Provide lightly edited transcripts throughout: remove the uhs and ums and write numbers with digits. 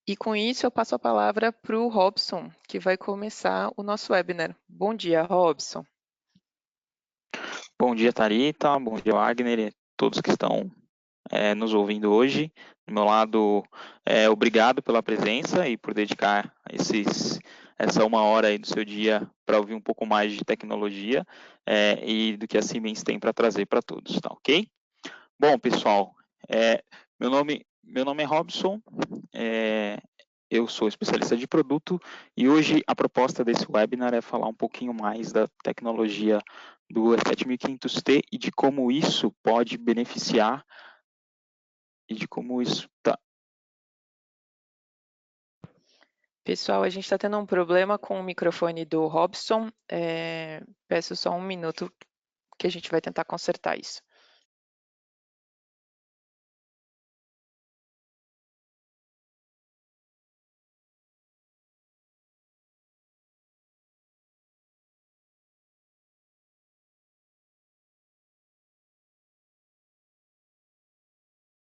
E com isso eu passo a palavra para o Robson, que vai começar o nosso webinar. Bom dia, Robson. Bom dia, Tharita. Bom dia, Wagner, e todos que estão nos ouvindo hoje. Do meu lado, obrigado pela presença e por dedicar essa 1 hora aí do seu dia para ouvir um pouco mais de tecnologia e do que a Siemens tem para trazer para todos, tá ok? Bom, pessoal, meu nome é Robson, eu sou especialista de produto e hoje a proposta desse webinar é falar um pouquinho mais da tecnologia do E7500T e de como isso pode beneficiar e de como isso está. Pessoal, a gente está tendo um problema com o microfone do Robson. Peço só um minuto que a gente vai tentar consertar isso.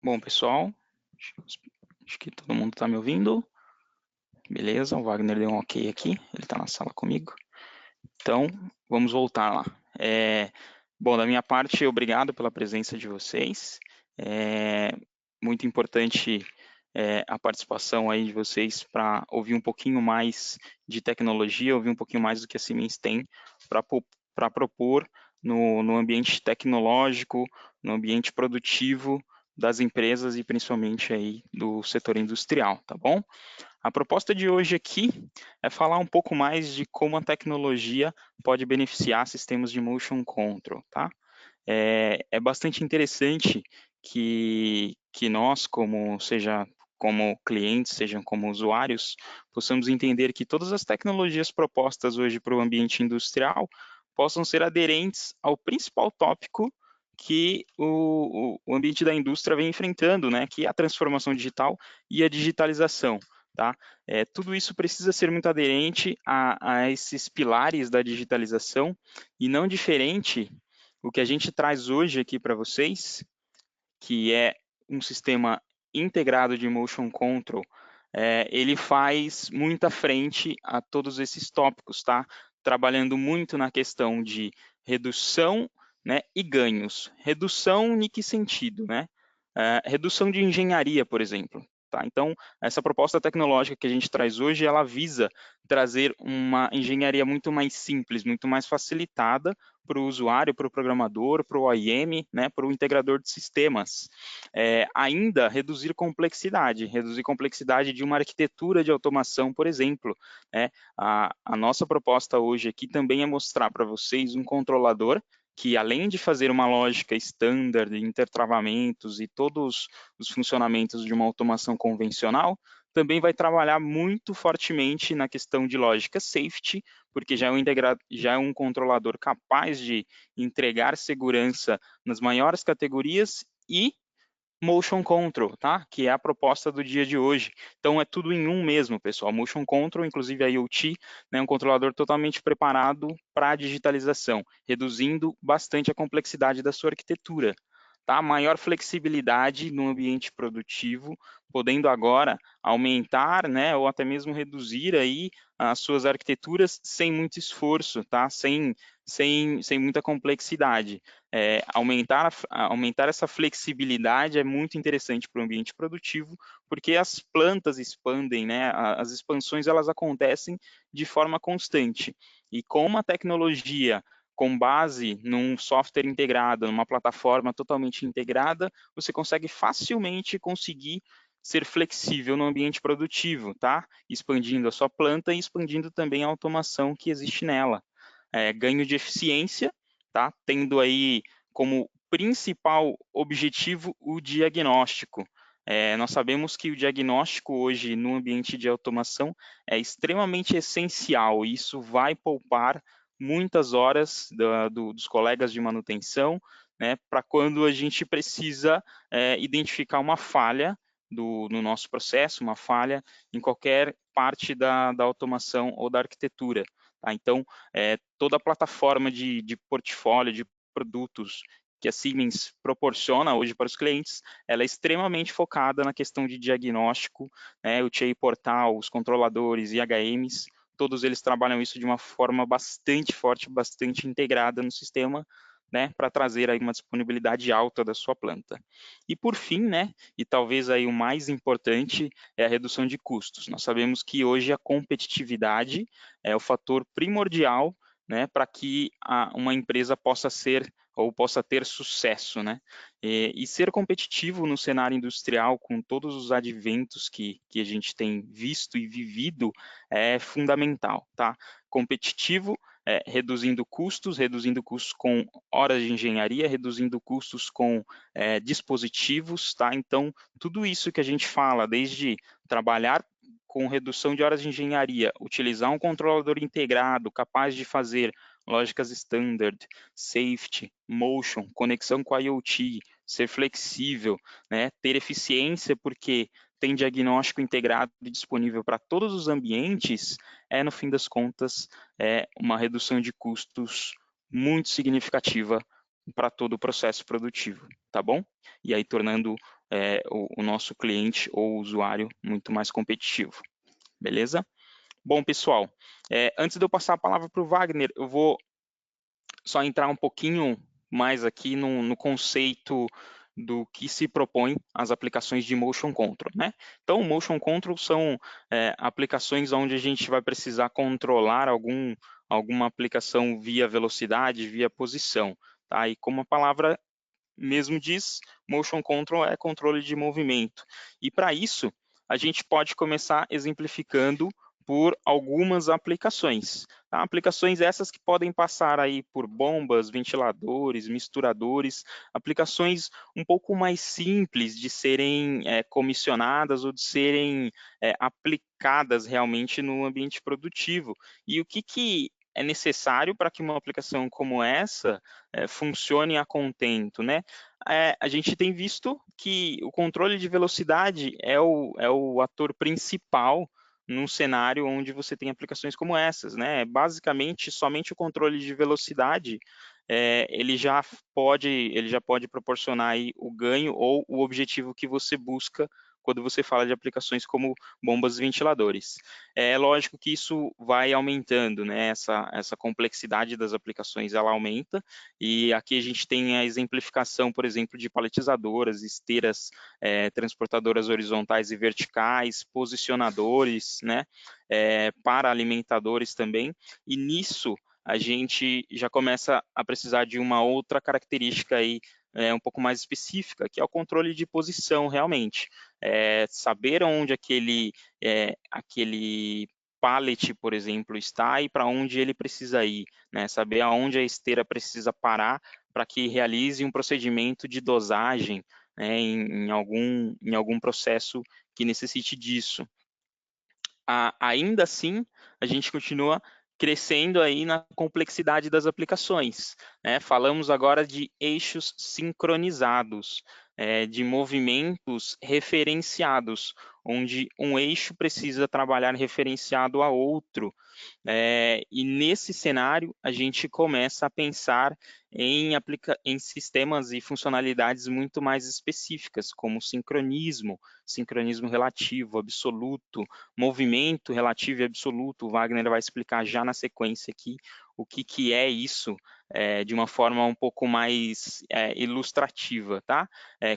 Bom, pessoal, acho que todo mundo está me ouvindo. Beleza, o Wagner deu um ok aqui, ele está na sala comigo. Então, vamos voltar lá. Bom, da minha parte, obrigado pela presença de vocês. Muito importante a participação aí de vocês para ouvir um pouquinho mais de tecnologia, ouvir um pouquinho mais do que a Siemens tem para propor no ambiente tecnológico, no ambiente produtivo das empresas e principalmente aí do setor industrial, tá bom? A proposta de hoje aqui é falar um pouco mais de como a tecnologia pode beneficiar sistemas de motion control, tá? É bastante interessante que nós, como clientes, sejam como usuários, possamos entender que todas as tecnologias propostas hoje para o ambiente industrial possam ser aderentes ao principal tópico que o ambiente da indústria vem enfrentando, né, que é a transformação digital e a digitalização. Tá? Tudo isso precisa ser muito aderente a esses pilares da digitalização e não diferente o que a gente traz hoje aqui para vocês, que é um sistema integrado de motion control, ele faz muita frente a todos esses tópicos, tá? Trabalhando muito na questão de redução, né, e ganhos. Redução em que sentido, né? Redução de engenharia, por exemplo. Tá? Então, essa proposta tecnológica que a gente traz hoje, ela visa trazer uma engenharia muito mais simples, muito mais facilitada para o usuário, para o programador, para o OEM, né, para o integrador de sistemas. Ainda reduzir complexidade de uma arquitetura de automação, por exemplo. Né? A nossa proposta hoje aqui também é mostrar para vocês um controlador que, além de fazer uma lógica standard, intertravamentos e todos os funcionamentos de uma automação convencional, também vai trabalhar muito fortemente na questão de lógica safety, porque já é um controlador capaz de entregar segurança nas maiores categorias e motion control, tá? Que é a proposta do dia de hoje. Então é tudo em um mesmo, pessoal. Motion control, inclusive a IoT, né, um controlador totalmente preparado para a digitalização, reduzindo bastante a complexidade da sua arquitetura. Tá? Maior flexibilidade no ambiente produtivo, podendo agora aumentar, né, ou até mesmo reduzir aí as suas arquiteturas sem muito esforço, tá? Sem muita complexidade. Aumentar essa flexibilidade é muito interessante para o ambiente produtivo, porque as plantas expandem, né? As expansões elas acontecem de forma constante. E com uma tecnologia com base num software integrado, numa plataforma totalmente integrada, você consegue facilmente conseguir ser flexível no ambiente produtivo, tá? Expandindo a sua planta e expandindo também a automação que existe nela. Ganho de eficiência, tá? Tendo aí como principal objetivo o diagnóstico. Nós sabemos que o diagnóstico hoje no ambiente de automação é extremamente essencial, e isso vai poupar muitas horas dos colegas de manutenção, né, para quando a gente precisa identificar uma falha no nosso processo, uma falha em qualquer parte da automação ou da arquitetura. Tá? Então, toda a plataforma de portfólio, de produtos que a Siemens proporciona hoje para os clientes, ela é extremamente focada na questão de diagnóstico, né, o TI Portal, os controladores, IHMs, todos eles trabalham isso de uma forma bastante forte, bastante integrada no sistema, né, para trazer aí uma disponibilidade alta da sua planta. E por fim, né, e talvez aí o mais importante é a redução de custos. Nós sabemos que hoje a competitividade é o fator primordial, né, para que uma empresa possa ser ou possa ter sucesso, né? E ser competitivo no cenário industrial, com todos os adventos que a gente tem visto e vivido, é fundamental, tá? Competitivo, reduzindo custos com horas de engenharia, reduzindo custos com dispositivos, tá? Então, tudo isso que a gente fala, desde trabalhar com redução de horas de engenharia, utilizar um controlador integrado, capaz de fazer lógicas standard, safety, motion, conexão com a IoT, ser flexível, né, ter eficiência, porque tem diagnóstico integrado e disponível para todos os ambientes, no fim das contas, uma redução de custos muito significativa para todo o processo produtivo, tá bom? E aí tornando o nosso cliente ou usuário muito mais competitivo, beleza? Bom, pessoal, antes de eu passar a palavra para o Wagner, eu vou só entrar um pouquinho mais aqui no conceito do que se propõe as aplicações de Motion Control, né? Então, Motion Control são aplicações onde a gente vai precisar controlar alguma aplicação via velocidade, via posição, tá? E como a palavra mesmo diz, Motion Control é controle de movimento. E para isso, a gente pode começar exemplificando por algumas aplicações. Tá? Aplicações essas que podem passar aí por bombas, ventiladores, misturadores, aplicações um pouco mais simples de serem comissionadas ou de serem aplicadas realmente no ambiente produtivo. E o que é necessário para que uma aplicação como essa funcione a contento, né? A gente tem visto que o controle de velocidade é o ator principal num cenário onde você tem aplicações como essas, né? Basicamente, somente o controle de velocidade ele já pode proporcionar aí o ganho ou o objetivo que você busca quando você fala de aplicações como bombas e ventiladores. É lógico que isso vai aumentando, né? Essa complexidade das aplicações ela aumenta, e aqui a gente tem a exemplificação, por exemplo, de paletizadoras, esteiras transportadoras horizontais e verticais, posicionadores, né? Para alimentadores também, e nisso a gente já começa a precisar de uma outra característica aí, um pouco mais específica, que é o controle de posição realmente. Saber onde aquele pallet, por exemplo, está e para onde ele precisa ir, né? Saber aonde a esteira precisa parar para que realize um procedimento de dosagem, né, em algum processo que necessite disso. Ainda assim, a gente continua crescendo aí na complexidade das aplicações, né? Falamos agora de eixos sincronizados, de movimentos referenciados, onde um eixo precisa trabalhar referenciado a outro, e nesse cenário, a gente começa a pensar em sistemas e funcionalidades muito mais específicas, como sincronismo, sincronismo relativo, absoluto, movimento relativo e absoluto. O Wagner vai explicar já na sequência aqui o que é isso, de uma forma um pouco mais ilustrativa, tá?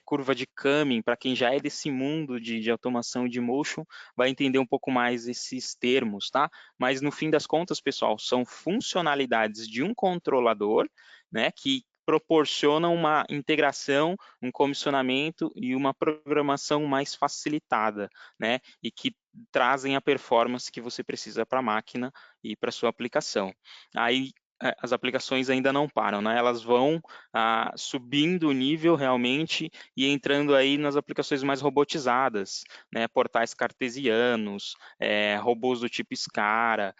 Curva de Cumming, para quem já é desse mundo de automação de motion, vai entender um pouco mais esses termos, tá? Mas no fim das contas, pessoal, são funcionalidades de um controlador, né, que proporcionam uma integração, um comissionamento e uma programação mais facilitada, né, e que trazem a performance que você precisa para a máquina e para sua aplicação. Aí as aplicações ainda não param, né? Elas vão subindo o nível realmente e entrando aí nas aplicações mais robotizadas, né? Portais cartesianos, robôs do tipo SCARA,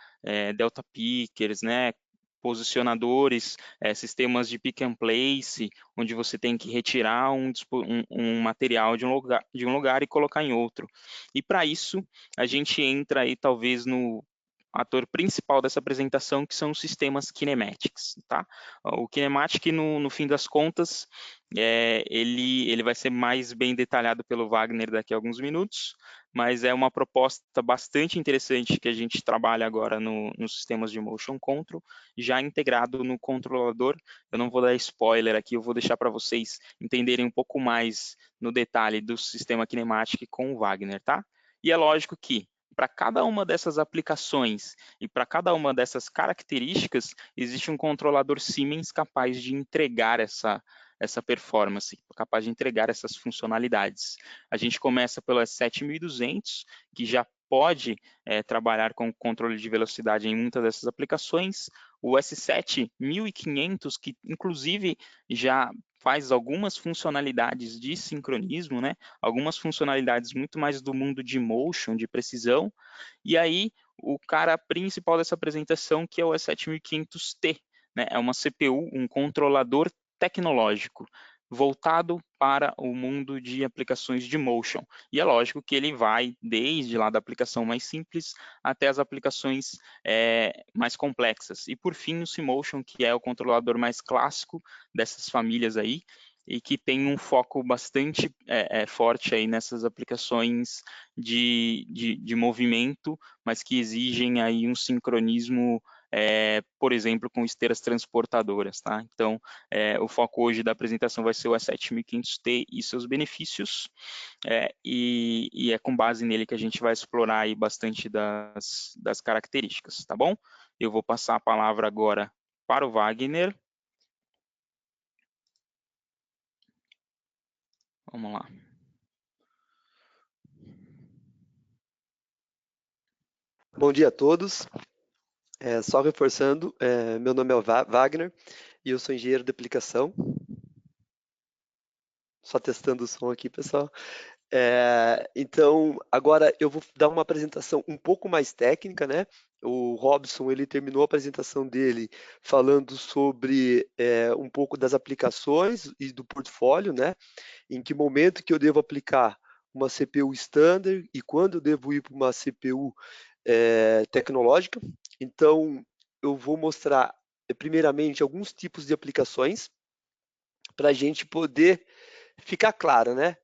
Delta Pickers, né? Posicionadores, sistemas de pick and place, onde você tem que retirar um material de um lugar e colocar em outro. E para isso, a gente entra aí talvez no ator principal dessa apresentação, que são os sistemas kinematics, tá? O kinematic, no fim das contas, ele vai ser mais bem detalhado pelo Wagner daqui a alguns minutos, mas é uma proposta bastante interessante que a gente trabalha agora nos sistemas de motion control, já integrado no controlador. Eu não vou dar spoiler aqui, eu vou deixar para vocês entenderem um pouco mais no detalhe do sistema kinematic com o Wagner, tá? E é lógico que para cada uma dessas aplicações e para cada uma dessas características, existe um controlador Siemens capaz de entregar essa performance, capaz de entregar essas funcionalidades. A gente começa pelo S7200, que já pode trabalhar com controle de velocidade em muitas dessas aplicações. O S7500, que inclusive já faz algumas funcionalidades de sincronismo, né? Algumas funcionalidades muito mais do mundo de motion, de precisão. E aí, o cara principal dessa apresentação, que é o S7500T, né? É uma CPU, um controlador tecnológico, voltado para o mundo de aplicações de motion. E é lógico que ele vai desde lá da aplicação mais simples até as aplicações mais complexas. E por fim, o Cmotion, que é o controlador mais clássico dessas famílias aí, e que tem um foco bastante forte aí nessas aplicações de movimento, mas que exigem aí um sincronismo, por exemplo, com esteiras transportadoras, tá? Então, o foco hoje da apresentação vai ser o S7500T e seus benefícios, e é com base nele que a gente vai explorar aí bastante das características, tá bom? Eu vou passar a palavra agora para o Wagner. Vamos lá. Bom dia a todos. Só reforçando, meu nome é Wagner e eu sou engenheiro de aplicação. Só testando o som aqui, pessoal. Então, agora eu vou dar uma apresentação um pouco mais técnica, né? O Robson, ele terminou a apresentação dele falando sobre um pouco das aplicações e do portfólio, né? Em que momento que eu devo aplicar uma CPU standard e quando eu devo ir para uma CPU tecnológica. Então, eu vou mostrar primeiramente alguns tipos de aplicações para a gente poder ficar claro, né?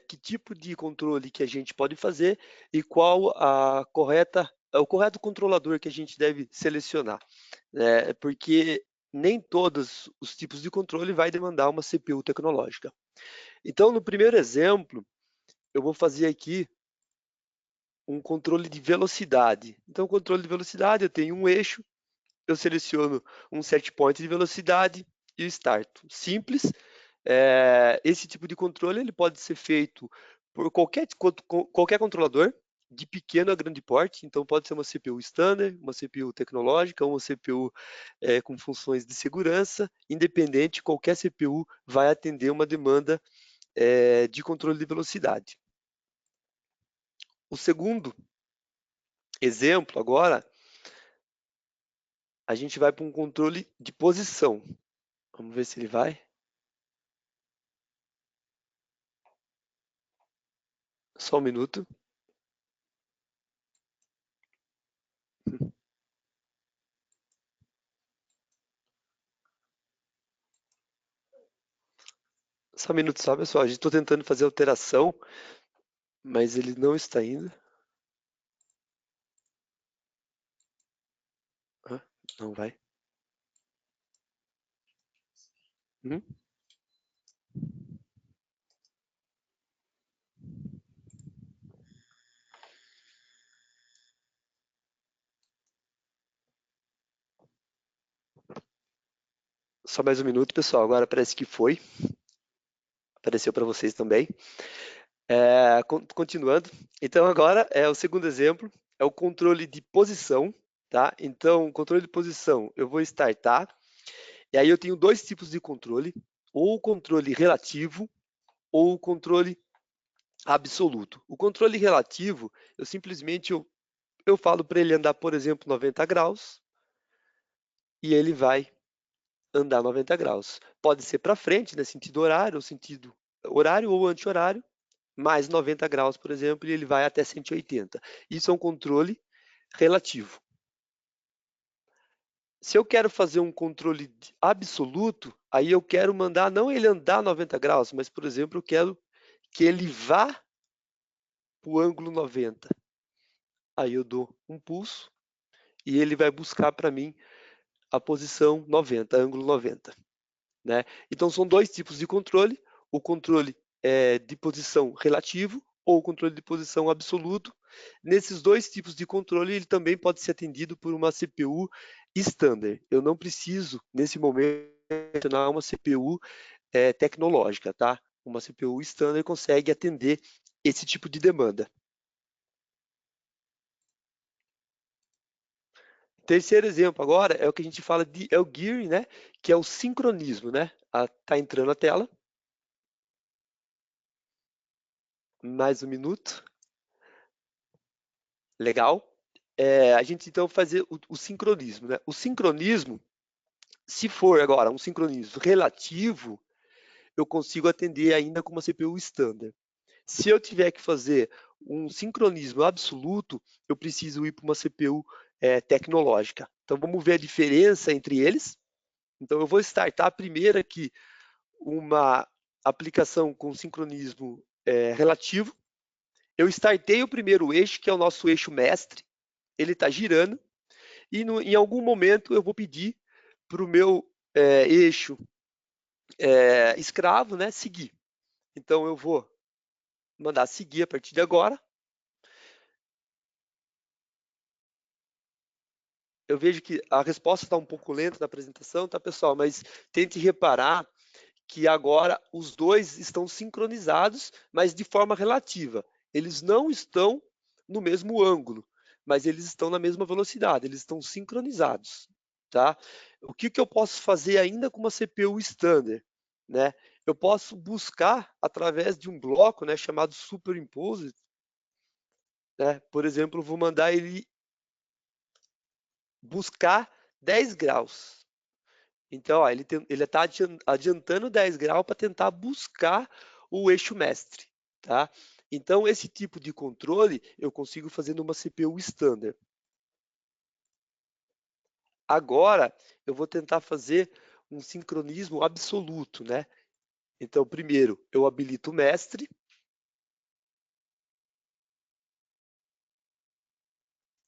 Que tipo de controle que a gente pode fazer e qual o correto controlador que a gente deve selecionar, né? Porque nem todos os tipos de controle vai demandar uma CPU tecnológica. Então, no primeiro exemplo, eu vou fazer aqui um controle de velocidade. Então, controle de velocidade, eu tenho um eixo, eu seleciono um set point de velocidade e starto. Simples. Esse tipo de controle ele pode ser feito por qualquer controlador, de pequeno a grande porte. Então, pode ser uma CPU standard, uma CPU tecnológica, uma CPU com funções de segurança. Independente, qualquer CPU vai atender uma demanda de controle de velocidade. O segundo exemplo agora, a gente vai para um controle de posição. Vamos ver se ele vai. Só um minuto. Só um minuto só, pessoal. A gente está tentando fazer alteração, mas ele não está indo. Não vai. Só mais um minuto, pessoal. Agora parece que foi. Apareceu para vocês também. Continuando. Então, agora o segundo exemplo é o controle de posição. Tá? Então, controle de posição, eu vou startar. E aí eu tenho dois tipos de controle. Ou o controle relativo ou o controle absoluto. O controle relativo, eu simplesmente eu falo para ele andar, por exemplo, 90 graus e ele vai andar 90 graus. Pode ser para frente, né, sentido horário, ou sentido horário ou anti-horário, mais 90 graus, por exemplo, e ele vai até 180. Isso é um controle relativo. Se eu quero fazer um controle absoluto, aí eu quero mandar não ele andar 90 graus, mas, por exemplo, eu quero que ele vá para o ângulo 90. Aí eu dou um pulso e ele vai buscar para mim a posição 90, ângulo 90. Né? Então, são dois tipos de controle. O controle de posição relativo ou o controle de posição absoluto. Nesses dois tipos de controle, ele também pode ser atendido por uma CPU standard. Eu não preciso, nesse momento, funcionar uma CPU tecnológica, tá? Uma CPU standard consegue atender esse tipo de demanda. Terceiro exemplo agora é o que a gente fala de gearing, né? Que é o sincronismo, né? Tá entrando a tela. Mais um minuto. Legal. A gente então fazer o sincronismo, né? O sincronismo, se for agora um sincronismo relativo, eu consigo atender ainda com uma CPU standard. Se eu tiver que fazer um sincronismo absoluto, eu preciso ir para uma CPU tecnológica. Então vamos ver a diferença entre eles. Então eu vou startar primeiro aqui uma aplicação com sincronismo relativo. Eu startei o primeiro eixo, que é o nosso eixo mestre. Ele está girando e em algum momento eu vou pedir para o meu eixo escravo, né, seguir. Então eu vou mandar seguir a partir de agora. Eu vejo que a resposta está um pouco lenta na apresentação, tá, pessoal? Mas tente reparar que agora os dois estão sincronizados, mas de forma relativa. Eles não estão no mesmo ângulo, mas eles estão na mesma velocidade, eles estão sincronizados, tá? O que eu posso fazer ainda com uma CPU standard, né? Eu posso buscar através de um bloco, né, chamado superimposed, né? Por exemplo, eu vou mandar ele buscar 10 graus. Então, ó, ele está adiantando 10 graus para tentar buscar o eixo mestre, tá? Então, esse tipo de controle eu consigo fazer numa CPU standard. Agora, eu vou tentar fazer um sincronismo absoluto, né? Então, primeiro, eu habilito o mestre.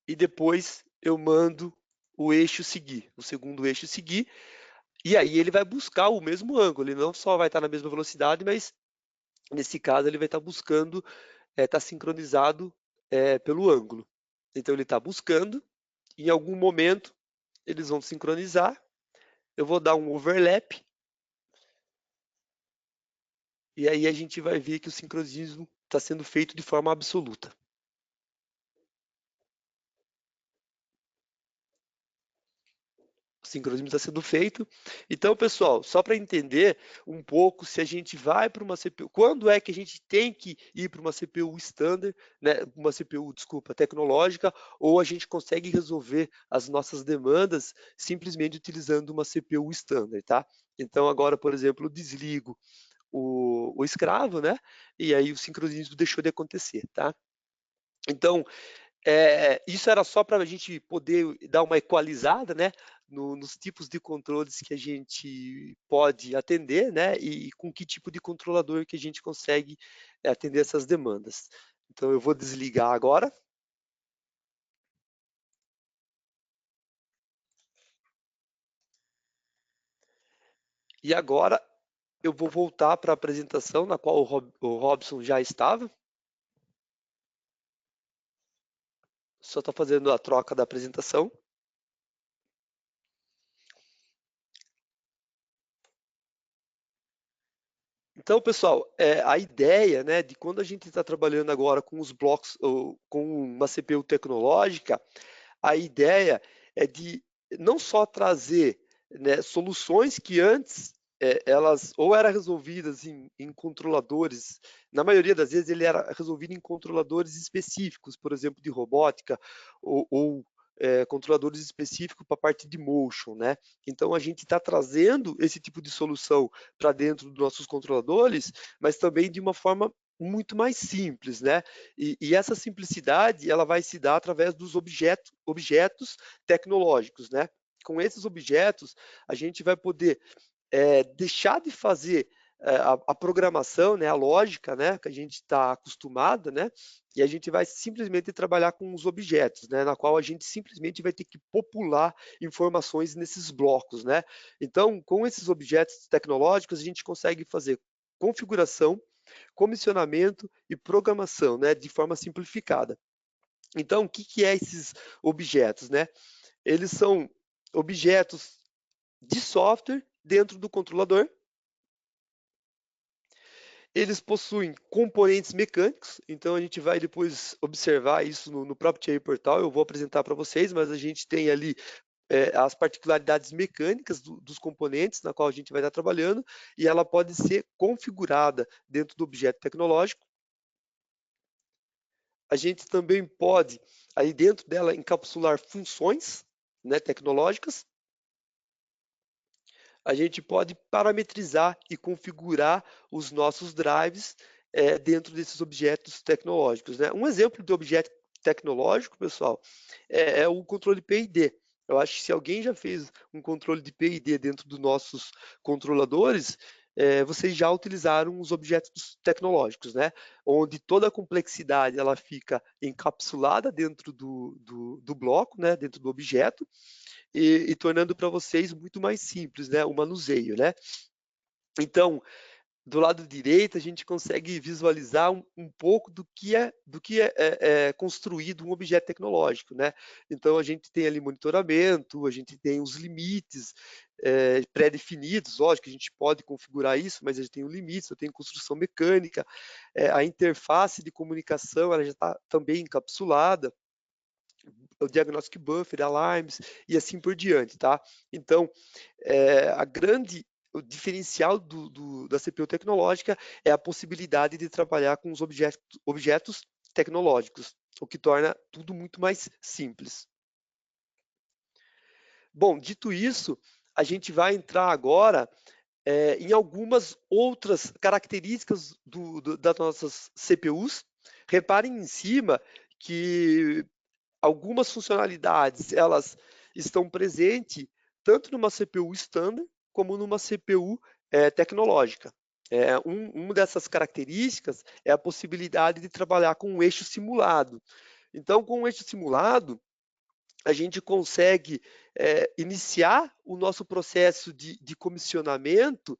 E depois eu mando o eixo seguir, o segundo eixo seguir. E aí ele vai buscar o mesmo ângulo, ele não só vai estar na mesma velocidade, mas nesse caso ele vai estar buscando, estar sincronizado pelo ângulo. Então ele está buscando, em algum momento eles vão sincronizar, eu vou dar um overlap, e aí a gente vai ver que o sincronismo está sendo feito de forma absoluta. O sincronismo está sendo feito. Então, pessoal, só para entender um pouco se a gente vai para uma CPU, quando é que a gente tem que ir para uma CPU standard, né, uma CPU, desculpa, tecnológica, ou a gente consegue resolver as nossas demandas simplesmente utilizando uma CPU standard, tá? Então, agora, por exemplo, eu desligo o escravo, né? E aí o sincronismo deixou de acontecer, tá? Então, isso era só para a gente poder dar uma equalizada, né, nos tipos de controles que a gente pode atender, né, e com que tipo de controlador que a gente consegue atender essas demandas. Então eu vou desligar agora. E agora eu vou voltar para a apresentação na qual o Robson já estava. Só estou fazendo a troca da apresentação. Então, pessoal, a ideia, né, de quando a gente está trabalhando agora com os blocos, ou com uma CPU tecnológica, a ideia é de não só trazer, né, soluções que antes elas ou eram resolvidas em controladores, na maioria das vezes ele era resolvido em controladores específicos, por exemplo, de robótica ou controladores específicos para a parte de motion, né? Então a gente está trazendo esse tipo de solução para dentro dos nossos controladores, mas também de uma forma muito mais simples, né? E essa simplicidade ela vai se dar através dos objetos tecnológicos, né? com esses objetos, a gente vai poder deixar de fazer a programação, né, a lógica, né, que a gente está acostumado, né, e a gente vai simplesmente trabalhar com os objetos, né, na qual a gente simplesmente vai ter que popular informações nesses blocos, né. Então, com esses objetos tecnológicos, a gente consegue fazer configuração, comissionamento e programação, né, de forma simplificada. Então, o que que é esses objetos, né? Eles são objetos de software dentro do controlador. Eles possuem componentes mecânicos, então a gente vai depois observar isso no próprio TI Portal, eu vou apresentar para vocês, mas a gente tem ali as particularidades mecânicas dos componentes na qual a gente vai estar trabalhando, e ela pode ser configurada dentro do objeto tecnológico. A gente também pode, aí dentro dela, encapsular funções, né, tecnológicas. A gente pode parametrizar e configurar os nossos drives dentro desses objetos tecnológicos, né? Um exemplo de objeto tecnológico, pessoal, é o controle PID. Eu acho que se alguém já fez um controle de PID dentro dos nossos controladores, vocês já utilizaram os objetos tecnológicos, né? Onde toda a complexidade ela fica encapsulada dentro do bloco, né? Dentro do objeto, e tornando para vocês muito mais simples, né, o manuseio, né. Então, do lado direito, a gente consegue visualizar um pouco do que é construído um objeto tecnológico, né. Então a gente tem ali monitoramento, a gente tem os limites, pré-definidos, lógico que a gente pode configurar isso, mas a gente tem um limite, eu tenho construção mecânica, a interface de comunicação, ela já está também encapsulada, o diagnostic buffer, alarmes e assim por diante, tá? Então, o diferencial da CPU tecnológica é a possibilidade de trabalhar com os objetos tecnológicos, o que torna tudo muito mais simples. Bom, dito isso, a gente vai entrar agora em algumas outras características das nossas CPUs. Reparem em cima que algumas funcionalidades elas estão presentes tanto numa CPU standard como numa CPU tecnológica. Uma dessas características é a possibilidade de trabalhar com um eixo simulado. Então, com um eixo simulado, a gente consegue iniciar o nosso processo de comissionamento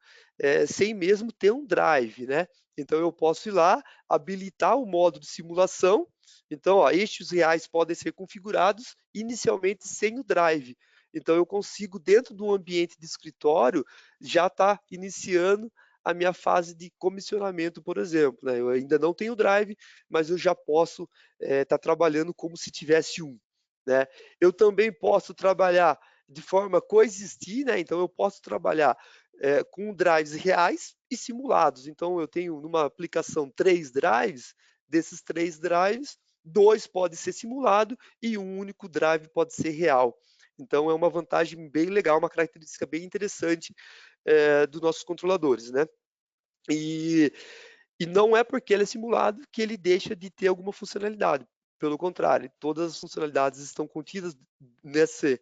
sem mesmo ter um drive, né? Então eu posso ir lá, habilitar o modo de simulação. Então, ó, eixos reais podem ser configurados inicialmente sem o drive. Então eu consigo, dentro do ambiente de escritório, já estar iniciando a minha fase de comissionamento, por exemplo, né? Eu ainda não tenho drive, mas eu já posso estar trabalhando como se tivesse um, né? Eu também posso trabalhar de forma coexistir, né? Então eu posso trabalhar com drives reais e simulados. Então eu tenho numa aplicação 3 drives, desses 3 drives, 2 podem ser simulado e um único drive pode ser real. Então é uma vantagem bem legal, uma característica bem interessante dos nossos controladores, né? E não é porque ele é simulado que ele deixa de ter alguma funcionalidade. Pelo contrário, todas as funcionalidades estão contidas nessa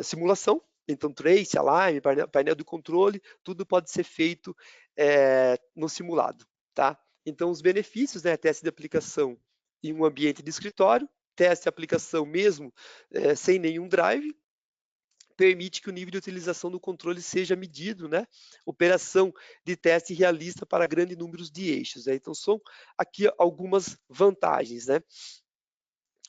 simulação. Então, trace, alarme, painel de controle, tudo pode ser feito no simulado, tá? Então, os benefícios, né? Teste de aplicação em um ambiente de escritório, teste de aplicação mesmo sem nenhum drive, permite que o nível de utilização do controle seja medido, né? Operação de teste realista para grandes números de eixos, né? Então, são aqui algumas vantagens, né?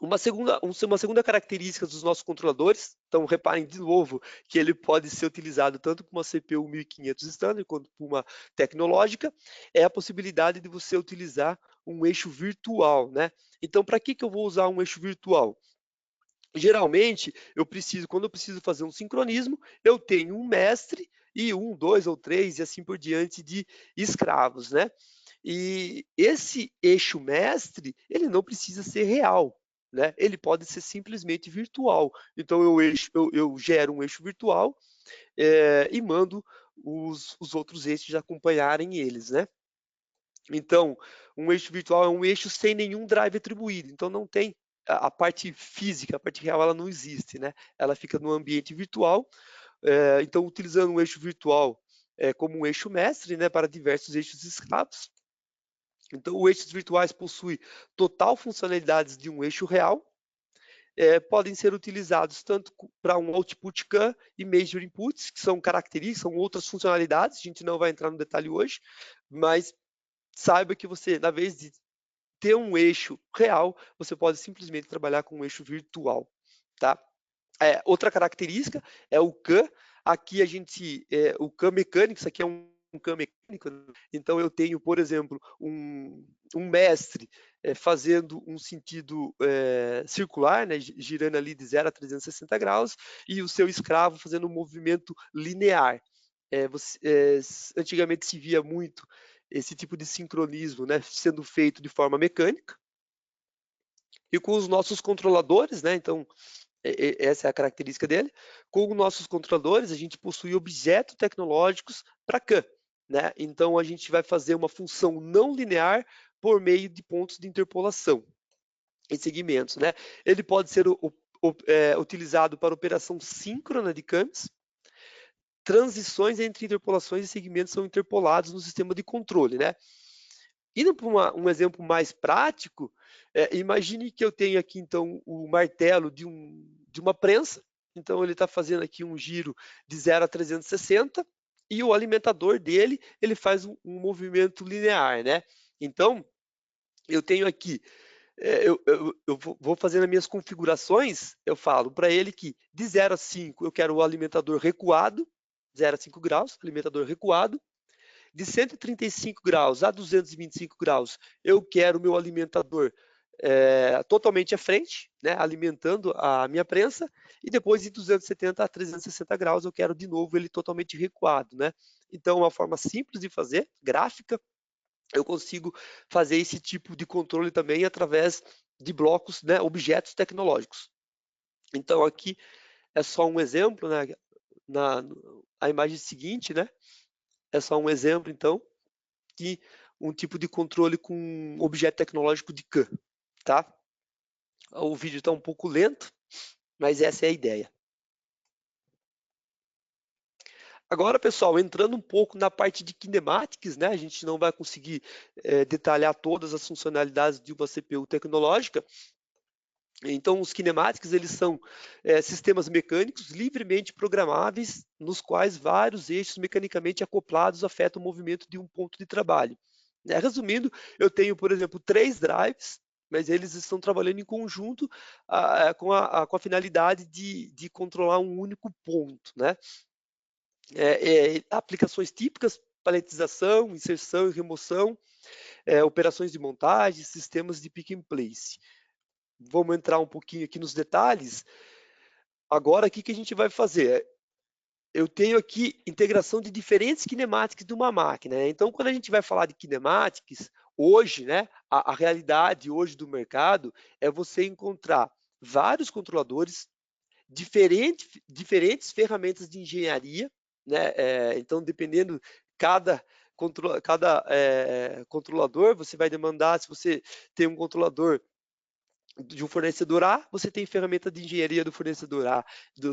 Uma segunda característica dos nossos controladores, então reparem de novo que ele pode ser utilizado tanto com uma CPU 1500 standard quanto com uma tecnológica, é a possibilidade de você utilizar um eixo virtual, né? Então, para que eu vou usar um eixo virtual? Geralmente, quando eu preciso fazer um sincronismo, eu tenho um mestre e 1, 2 ou 3 e assim por diante de escravos, né? E esse eixo mestre, ele não precisa ser real, né? Ele pode ser simplesmente virtual. Então eu gero um eixo virtual e mando os outros eixos acompanharem eles, né? Então, um eixo virtual é um eixo sem nenhum drive atribuído, então não tem a parte física, a parte real, ela não existe, né? Ela fica no ambiente virtual. Então, utilizando um eixo virtual como um eixo mestre, né, para diversos eixos escravos. Então, os eixos virtuais possuem total funcionalidades de um eixo real, podem ser utilizados tanto para um output CAN e major inputs, que são características, são outras funcionalidades, a gente não vai entrar no detalhe hoje, mas saiba que você, na vez de ter um eixo real, você pode simplesmente trabalhar com um eixo virtual, tá? Outra característica é o CAN. Aqui a gente, o CAN mecânico, isso aqui é um CAN mecânico, então eu tenho, por exemplo, um mestre fazendo um sentido circular, né, girando ali de 0 a 360 graus, e o seu escravo fazendo um movimento linear. Antigamente se via muito esse tipo de sincronismo, né, sendo feito de forma mecânica, e com os nossos controladores, né, então essa é a característica dele. Com os nossos controladores, a gente possui objetos tecnológicos para CAN, né? Então, a gente vai fazer uma função não linear por meio de pontos de interpolação em segmentos, né? Ele pode ser utilizado para operação síncrona de CANs. Transições entre interpolações e segmentos são interpolados no sistema de controle, né? Indo para um exemplo mais prático, imagine que eu tenho aqui, então, o martelo de uma prensa. Então, ele está fazendo aqui um giro de 0 a 360 e o alimentador dele, ele faz um movimento linear, né? Então, eu tenho aqui, eu vou fazendo as minhas configurações, eu falo para ele que de 0 a 5 eu quero o alimentador recuado, 0 a 5 graus, alimentador recuado. De 135 graus a 225 graus, eu quero o meu alimentador totalmente à frente, né, alimentando a minha prensa, e depois de 270 a 360 graus, eu quero de novo ele totalmente recuado, né? Então, uma forma simples de fazer, gráfica, eu consigo fazer esse tipo de controle também através de blocos, né, objetos tecnológicos. Então, aqui é só um exemplo, né, a imagem seguinte, né, é só um exemplo, então, de um tipo de controle com objeto tecnológico de CAN, tá? O vídeo está um pouco lento, mas essa é a ideia. Agora, pessoal, entrando um pouco na parte de kinematics, né? A gente não vai conseguir detalhar todas as funcionalidades de uma CPU tecnológica. Então, os kinematics, eles são sistemas mecânicos livremente programáveis, nos quais vários eixos mecanicamente acoplados afetam o movimento de um ponto de trabalho. Resumindo, eu tenho, por exemplo, 3 drives, mas eles estão trabalhando em conjunto com a finalidade de controlar um único ponto, né? Aplicações típicas, paletização, inserção e remoção, operações de montagem, sistemas de pick and place. Vamos entrar um pouquinho aqui nos detalhes. Agora, o que a gente vai fazer? Eu tenho aqui integração de diferentes kinematics de uma máquina, né? Então, quando a gente vai falar de kinematics, hoje, né, a realidade hoje do mercado é você encontrar vários controladores, diferentes ferramentas de engenharia, né? Então, dependendo cada controlador, você vai demandar, se você tem um controlador de um fornecedor A, você tem ferramenta de engenharia do fornecedor A.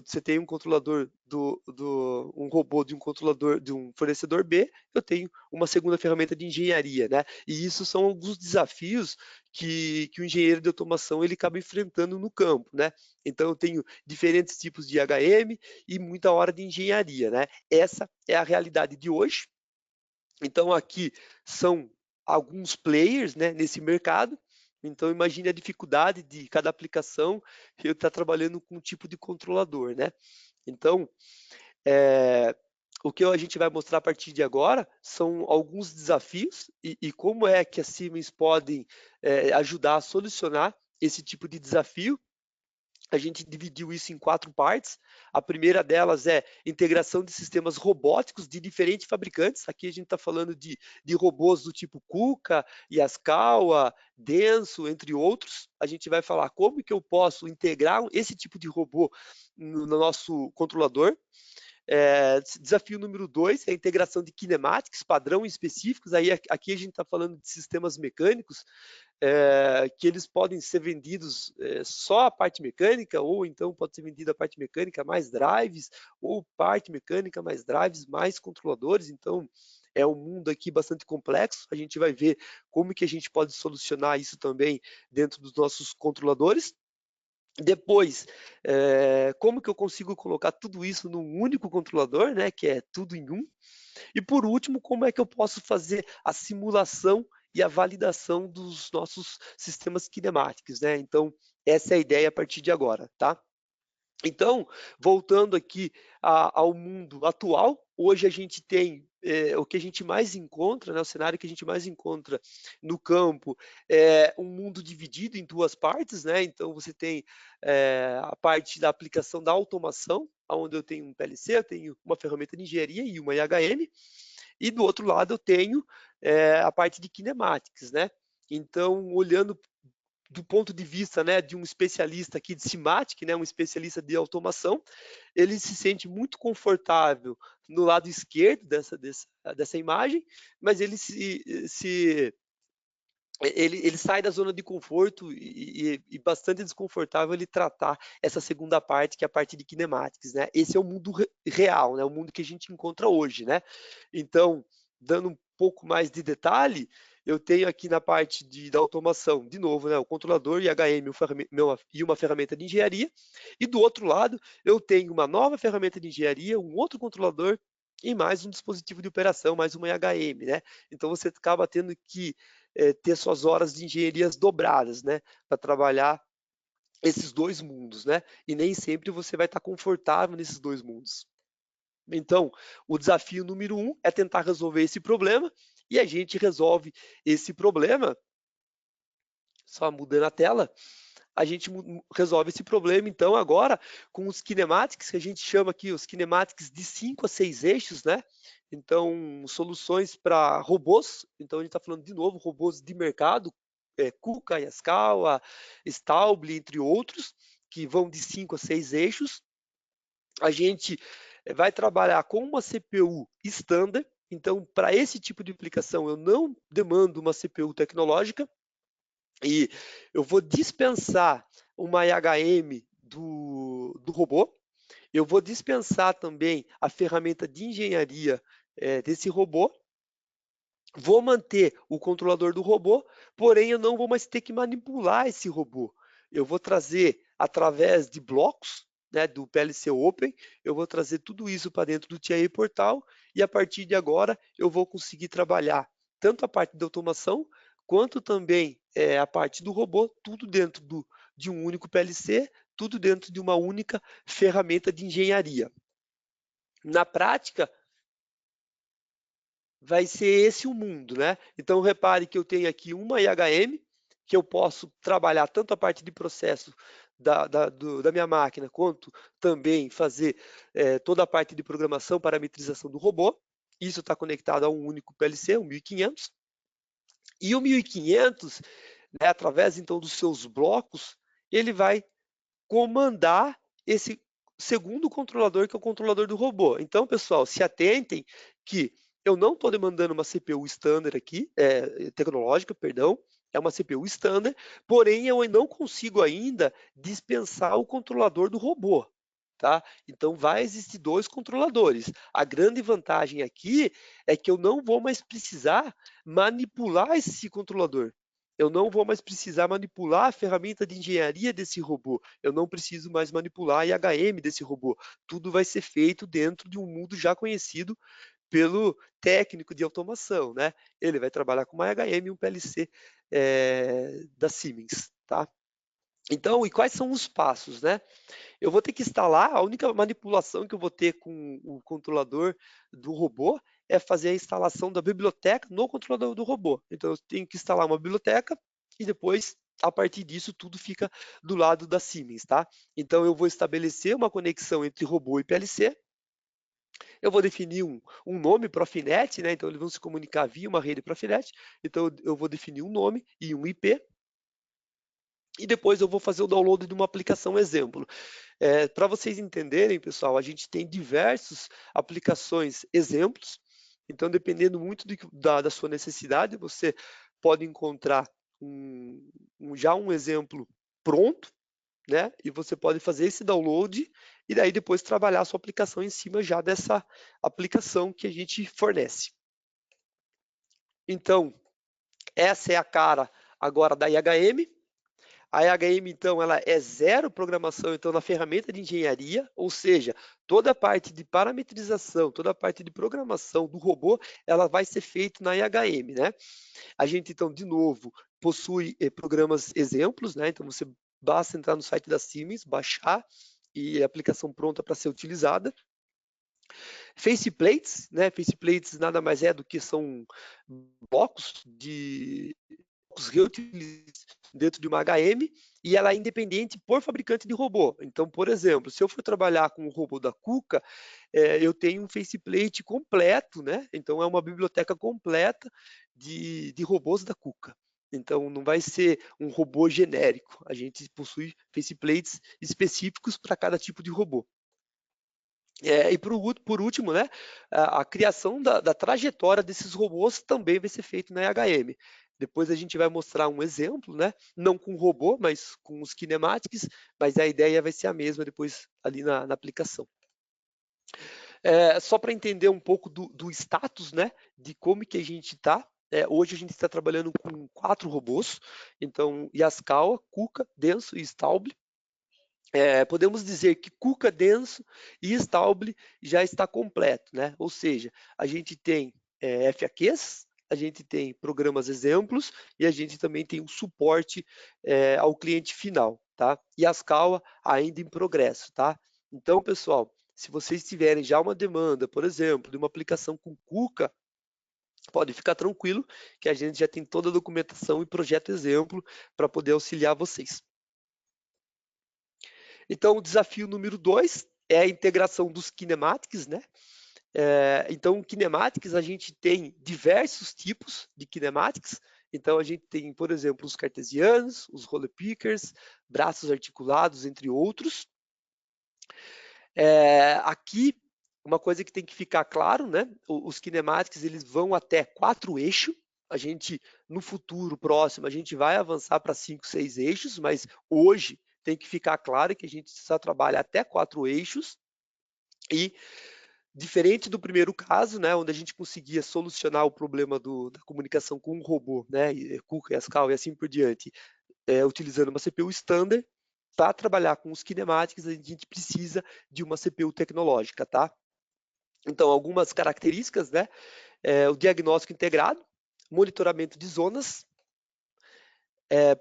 Você tem um controlador um robô de um controlador de um fornecedor B, eu tenho uma segunda ferramenta de engenharia, né? E isso são alguns desafios que o engenheiro de automação ele acaba enfrentando no campo, né? Então eu tenho diferentes tipos de HM e muita hora de engenharia, né? Essa é a realidade de hoje. Então aqui são alguns players, né, nesse mercado. Então, imagine a dificuldade de cada aplicação eu estar trabalhando com um tipo de controlador, né? Então, o que a gente vai mostrar a partir de agora são alguns desafios e como é que as Siemens podem ajudar a solucionar esse tipo de desafio. A gente dividiu isso em 4 partes. A primeira delas é integração de sistemas robóticos de diferentes fabricantes. Aqui a gente está falando de robôs do tipo KUKA, Yaskawa, Denso, entre outros. A gente vai falar como que eu posso integrar esse tipo de robô no nosso controlador. Desafio número 2 é a integração de kinematics, padrão específicos. Aí aqui a gente está falando de sistemas mecânicos, que eles podem ser vendidos só a parte mecânica, ou então pode ser vendida a parte mecânica mais drives, ou parte mecânica mais drives, mais controladores. Então, é um mundo aqui bastante complexo. A gente vai ver como que a gente pode solucionar isso também dentro dos nossos controladores. Depois, como que eu consigo colocar tudo isso num único controlador, né, que é tudo em um. E por último, como é que eu posso fazer a simulação e a validação dos nossos sistemas kinemáticos, né? Então, essa é a ideia a partir de agora, tá? Então, voltando aqui ao mundo atual, hoje a gente tem o que a gente mais encontra, né, o cenário que a gente mais encontra no campo é um mundo dividido em duas partes, né? Então, você tem a parte da aplicação da automação, onde eu tenho um PLC, eu tenho uma ferramenta de engenharia e uma IHM, e do outro lado eu tenho a parte de kinematics, né? Então, olhando do ponto de vista, né, de um especialista aqui de Simatic, né, um especialista de automação, ele se sente muito confortável no lado esquerdo dessa imagem, mas ele ele sai da zona de conforto e bastante desconfortável ele tratar essa segunda parte, que é a parte de kinematics, né? Esse é o mundo real, né? O mundo que a gente encontra hoje, né? Então, dando um pouco mais de detalhe, eu tenho aqui na parte da automação, de novo, né, o controlador IHM e uma ferramenta de engenharia, e do outro lado eu tenho uma nova ferramenta de engenharia, um outro controlador e mais um dispositivo de operação, mais uma IHM, né? Então você acaba tendo que ter suas horas de engenharias dobradas, né, para trabalhar esses dois mundos, né? E nem sempre você vai estar confortável nesses dois mundos. Então, o desafio número 1 é tentar resolver esse problema, e a gente resolve esse problema, só mudando a tela, a gente resolve esse problema, então, agora, com os kinematics, que a gente chama aqui os kinematics de 5 a 6 eixos, né? Então, soluções para robôs, então a gente está falando de novo, robôs de mercado, KUKA, Yaskawa, Stauble, entre outros, que vão de 5 a 6 eixos. A gente vai trabalhar com uma CPU standard, então, para esse tipo de aplicação, eu não demando uma CPU tecnológica, e eu vou dispensar uma IHM do robô, eu vou dispensar também a ferramenta de engenharia desse robô, vou manter o controlador do robô, porém eu não vou mais ter que manipular esse robô. Eu vou trazer através de blocos, né, do PLC Open, eu vou trazer tudo isso para dentro do TIA Portal, e a partir de agora eu vou conseguir trabalhar tanto a parte de automação, quanto também a parte do robô, tudo dentro de um único PLC, tudo dentro de uma única ferramenta de engenharia. Na prática, vai ser esse o mundo, né? Então, repare que eu tenho aqui uma IHM, que eu posso trabalhar tanto a parte de processo da minha máquina, quanto também fazer toda a parte de programação, parametrização do robô. Isso está conectado a um único PLC, o 1500. E o 1500, né, através então dos seus blocos, ele vai comandar esse segundo controlador, que é o controlador do robô. Então, pessoal, se atentem que eu não estou demandando uma CPU standard aqui, tecnológica, perdão, é uma CPU standard, porém eu não consigo ainda dispensar o controlador do robô. Tá? Então vai existir dois controladores. A grande vantagem aqui é que eu não vou mais precisar manipular esse controlador. Eu não vou mais precisar manipular a ferramenta de engenharia desse robô. Eu não preciso mais manipular a IHM desse robô. Tudo vai ser feito dentro de um mundo já conhecido pelo técnico de automação, né? Ele vai trabalhar com uma IHM e um PLC da Siemens, tá? Então, e quais são os passos, né? Eu vou ter que instalar, a única manipulação que eu vou ter com o controlador do robô é fazer a instalação da biblioteca no controlador do robô. Então, eu tenho que instalar uma biblioteca e depois, a partir disso, tudo fica do lado da Siemens, tá? Então, eu vou estabelecer uma conexão entre robô e PLC. Eu vou definir um nome Profinet, né? Então, eles vão se comunicar via uma rede Profinet. Então, eu vou definir um nome e um IP. e depois eu vou fazer o download de uma aplicação exemplo. Para vocês entenderem, pessoal, a gente tem diversas aplicações exemplos, então dependendo muito da sua necessidade, você pode encontrar já um exemplo pronto, né? E você pode fazer esse download e daí depois trabalhar a sua aplicação em cima já dessa aplicação que a gente fornece. Então, essa é a cara agora da IHM. A IHM, então, ela é zero programação, então, na ferramenta de engenharia, ou seja, toda a parte de parametrização, toda a parte de programação do robô, ela vai ser feita na IHM, né? A gente, então, de novo, possui programas exemplos, né? Então, você basta entrar no site da Siemens, baixar e a aplicação pronta para ser utilizada. Faceplates, né? Faceplates nada mais é do que são blocos reutilizáveis dentro de uma HM e ela é independente por fabricante de robô. Então, por exemplo, se eu for trabalhar com o robô da KUKA, eu tenho um faceplate completo, né? Então, é uma biblioteca completa de robôs da KUKA. Então, não vai ser um robô genérico. A gente possui faceplates específicos para cada tipo de robô. E por último, né, a criação da trajetória desses robôs também vai ser feita na IHM. Depois a gente vai mostrar um exemplo, né, não com robô, mas com os kinematics, mas a ideia vai ser a mesma depois ali na aplicação. Só para entender um pouco do status, né, de como que a gente está. Hoje a gente está trabalhando com 4 robôs, então Yaskawa, KUKA, Denso e Stauble. Podemos dizer que KUKA, Denso e Stauble já está completo, né? Ou seja, a gente tem FAQs, a gente tem programas exemplos e a gente também tem um suporte ao cliente final, tá? E a Yaskawa ainda em progresso, tá? Então, pessoal, se vocês tiverem já uma demanda, por exemplo, de uma aplicação com KUKA, pode ficar tranquilo que a gente já tem toda a documentação e projeto exemplo para poder auxiliar vocês. Então, o desafio número 2 é a integração dos kinematics, né? Então, kinematics, a gente tem diversos tipos de kinematics. Então, a gente tem, por exemplo, os cartesianos, os roller pickers, braços articulados, entre outros. Aqui, uma coisa que tem que ficar claro, né? Os kinematics, eles vão até 4 eixos. A gente, no futuro próximo, a gente vai avançar para 5, 6 eixos, mas hoje tem que ficar claro que a gente só trabalha até 4 eixos e diferente do primeiro caso, né, onde a gente conseguia solucionar o problema da comunicação com um robô, né, KUKA, Yaskawa e assim por diante, utilizando uma CPU standard, para trabalhar com os kinematics a gente precisa de uma CPU tecnológica, tá? Então, algumas características, né, o diagnóstico integrado, monitoramento de zonas,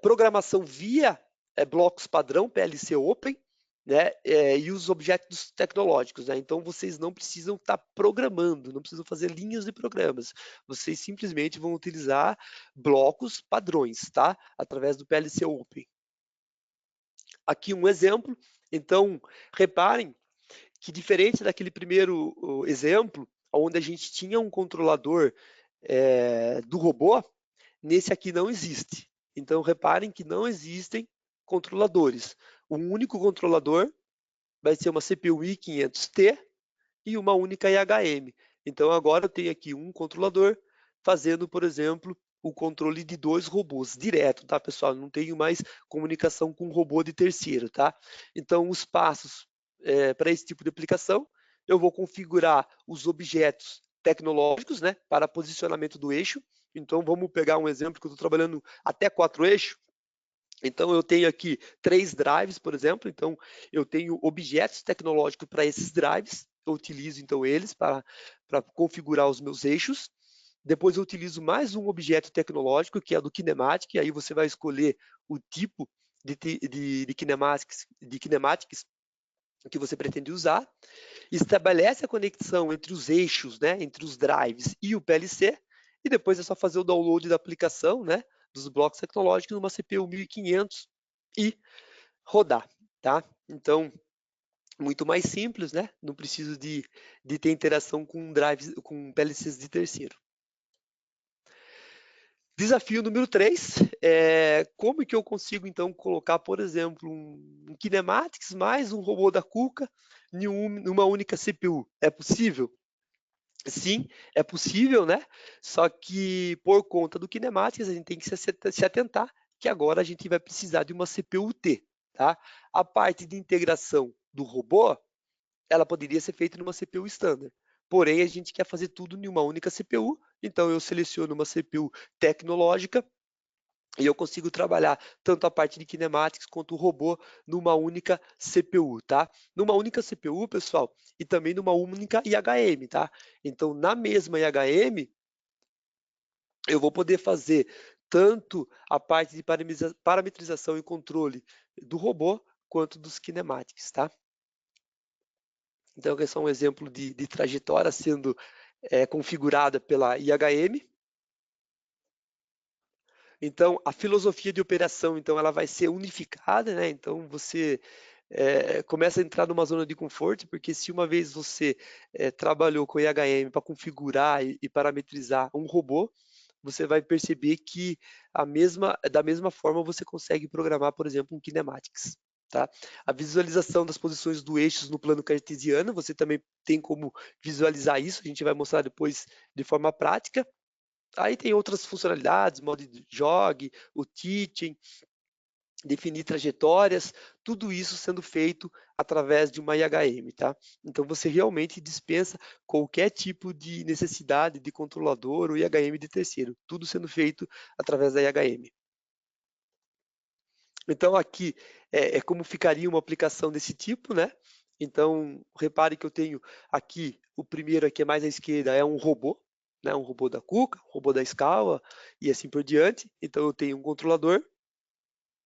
programação via blocos padrão, PLC Open, né, e os objetos tecnológicos. Né? Então, vocês não precisam estar programando, não precisam fazer linhas de programas. Vocês simplesmente vão utilizar blocos padrões, tá? Através do PLC Open. Aqui um exemplo. Então, reparem que diferente daquele primeiro exemplo, onde a gente tinha um controlador do robô, nesse aqui não existe. Então, reparem que não existem controladores. O único controlador vai ser uma CPU i500T e uma única IHM. Então, agora eu tenho aqui um controlador fazendo, por exemplo, o controle de 2 robôs direto, tá, pessoal? Não tenho mais comunicação com um robô de terceiro, tá? Então, os passos para esse tipo de aplicação, eu vou configurar os objetos tecnológicos, né, para posicionamento do eixo. Então, vamos pegar um exemplo que eu estou trabalhando até 4 eixos. Então, eu tenho aqui 3 drives, por exemplo. Então, eu tenho objetos tecnológicos para esses drives. Eu utilizo, então, eles para configurar os meus eixos. Depois, eu utilizo mais um objeto tecnológico, que é do Kinematic. Aí, você vai escolher o tipo de kinematics que você pretende usar. Estabelece a conexão entre os eixos, né, entre os drives e o PLC. E depois é só fazer o download da aplicação, né, dos blocos tecnológicos numa CPU 1500 e rodar, tá? Então, muito mais simples, né? Não preciso de ter interação com drives, com PLCs de terceiro. Desafio número 3, como que eu consigo, então, colocar, por exemplo, um Kinematics mais um robô da Kuka numa única CPU? É possível? Sim, é possível, né? Só que por conta do Kinematics, a gente tem que se atentar que agora a gente vai precisar de uma CPU-T, tá? A parte de integração do robô, ela poderia ser feita numa CPU standard. Porém, a gente quer fazer tudo em uma única CPU, então eu seleciono uma CPU tecnológica e eu consigo trabalhar tanto a parte de kinematics quanto o robô numa única CPU, tá? Numa única CPU, pessoal, e também numa única IHM, tá? Então, na mesma IHM, eu vou poder fazer tanto a parte de parametrização e controle do robô quanto dos kinematics, tá? Então, aqui é só um exemplo de trajetória sendo configurada pela IHM. Então, a filosofia de operação, então, ela vai ser unificada, né? Então, você começa a entrar numa zona de conforto, porque se uma vez você trabalhou com IHM para configurar e parametrizar um robô, você vai perceber que da mesma forma você consegue programar, por exemplo, um kinematics. Tá? A visualização das posições do eixos no plano cartesiano, você também tem como visualizar isso, a gente vai mostrar depois de forma prática. Aí tem outras funcionalidades, modo de jog, o teaching, definir trajetórias, tudo isso sendo feito através de uma IHM, tá? Então você realmente dispensa qualquer tipo de necessidade de controlador ou IHM de terceiro, tudo sendo feito através da IHM. Então aqui é como ficaria uma aplicação desse tipo, né? Então repare que eu tenho aqui, o primeiro aqui mais à esquerda é um robô, né? Um robô da Kuka, um robô da Scala e assim por diante. Então eu tenho um controlador,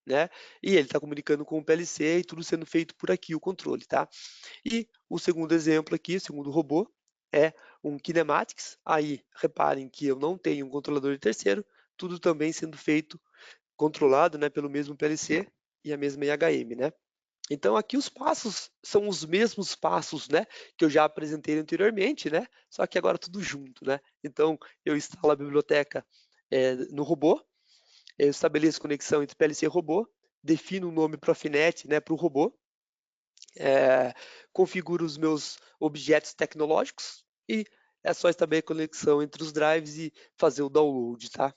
né? E ele está comunicando com o PLC e tudo sendo feito por aqui, o controle, tá? E o segundo exemplo aqui, o segundo robô, é um Kinematics. Aí, reparem que eu não tenho um controlador de terceiro, tudo também sendo feito, controlado, né, pelo mesmo PLC e a mesma IHM, né? Então aqui os passos são os mesmos passos, né, que eu já apresentei anteriormente, né? Só que agora tudo junto, né? Então eu instalo a biblioteca no robô, eu estabeleço conexão entre PLC e robô, defino um nome Profinet, né, para o robô, configuro os meus objetos tecnológicos e é só estabelecer conexão entre os drives e fazer o download, tá?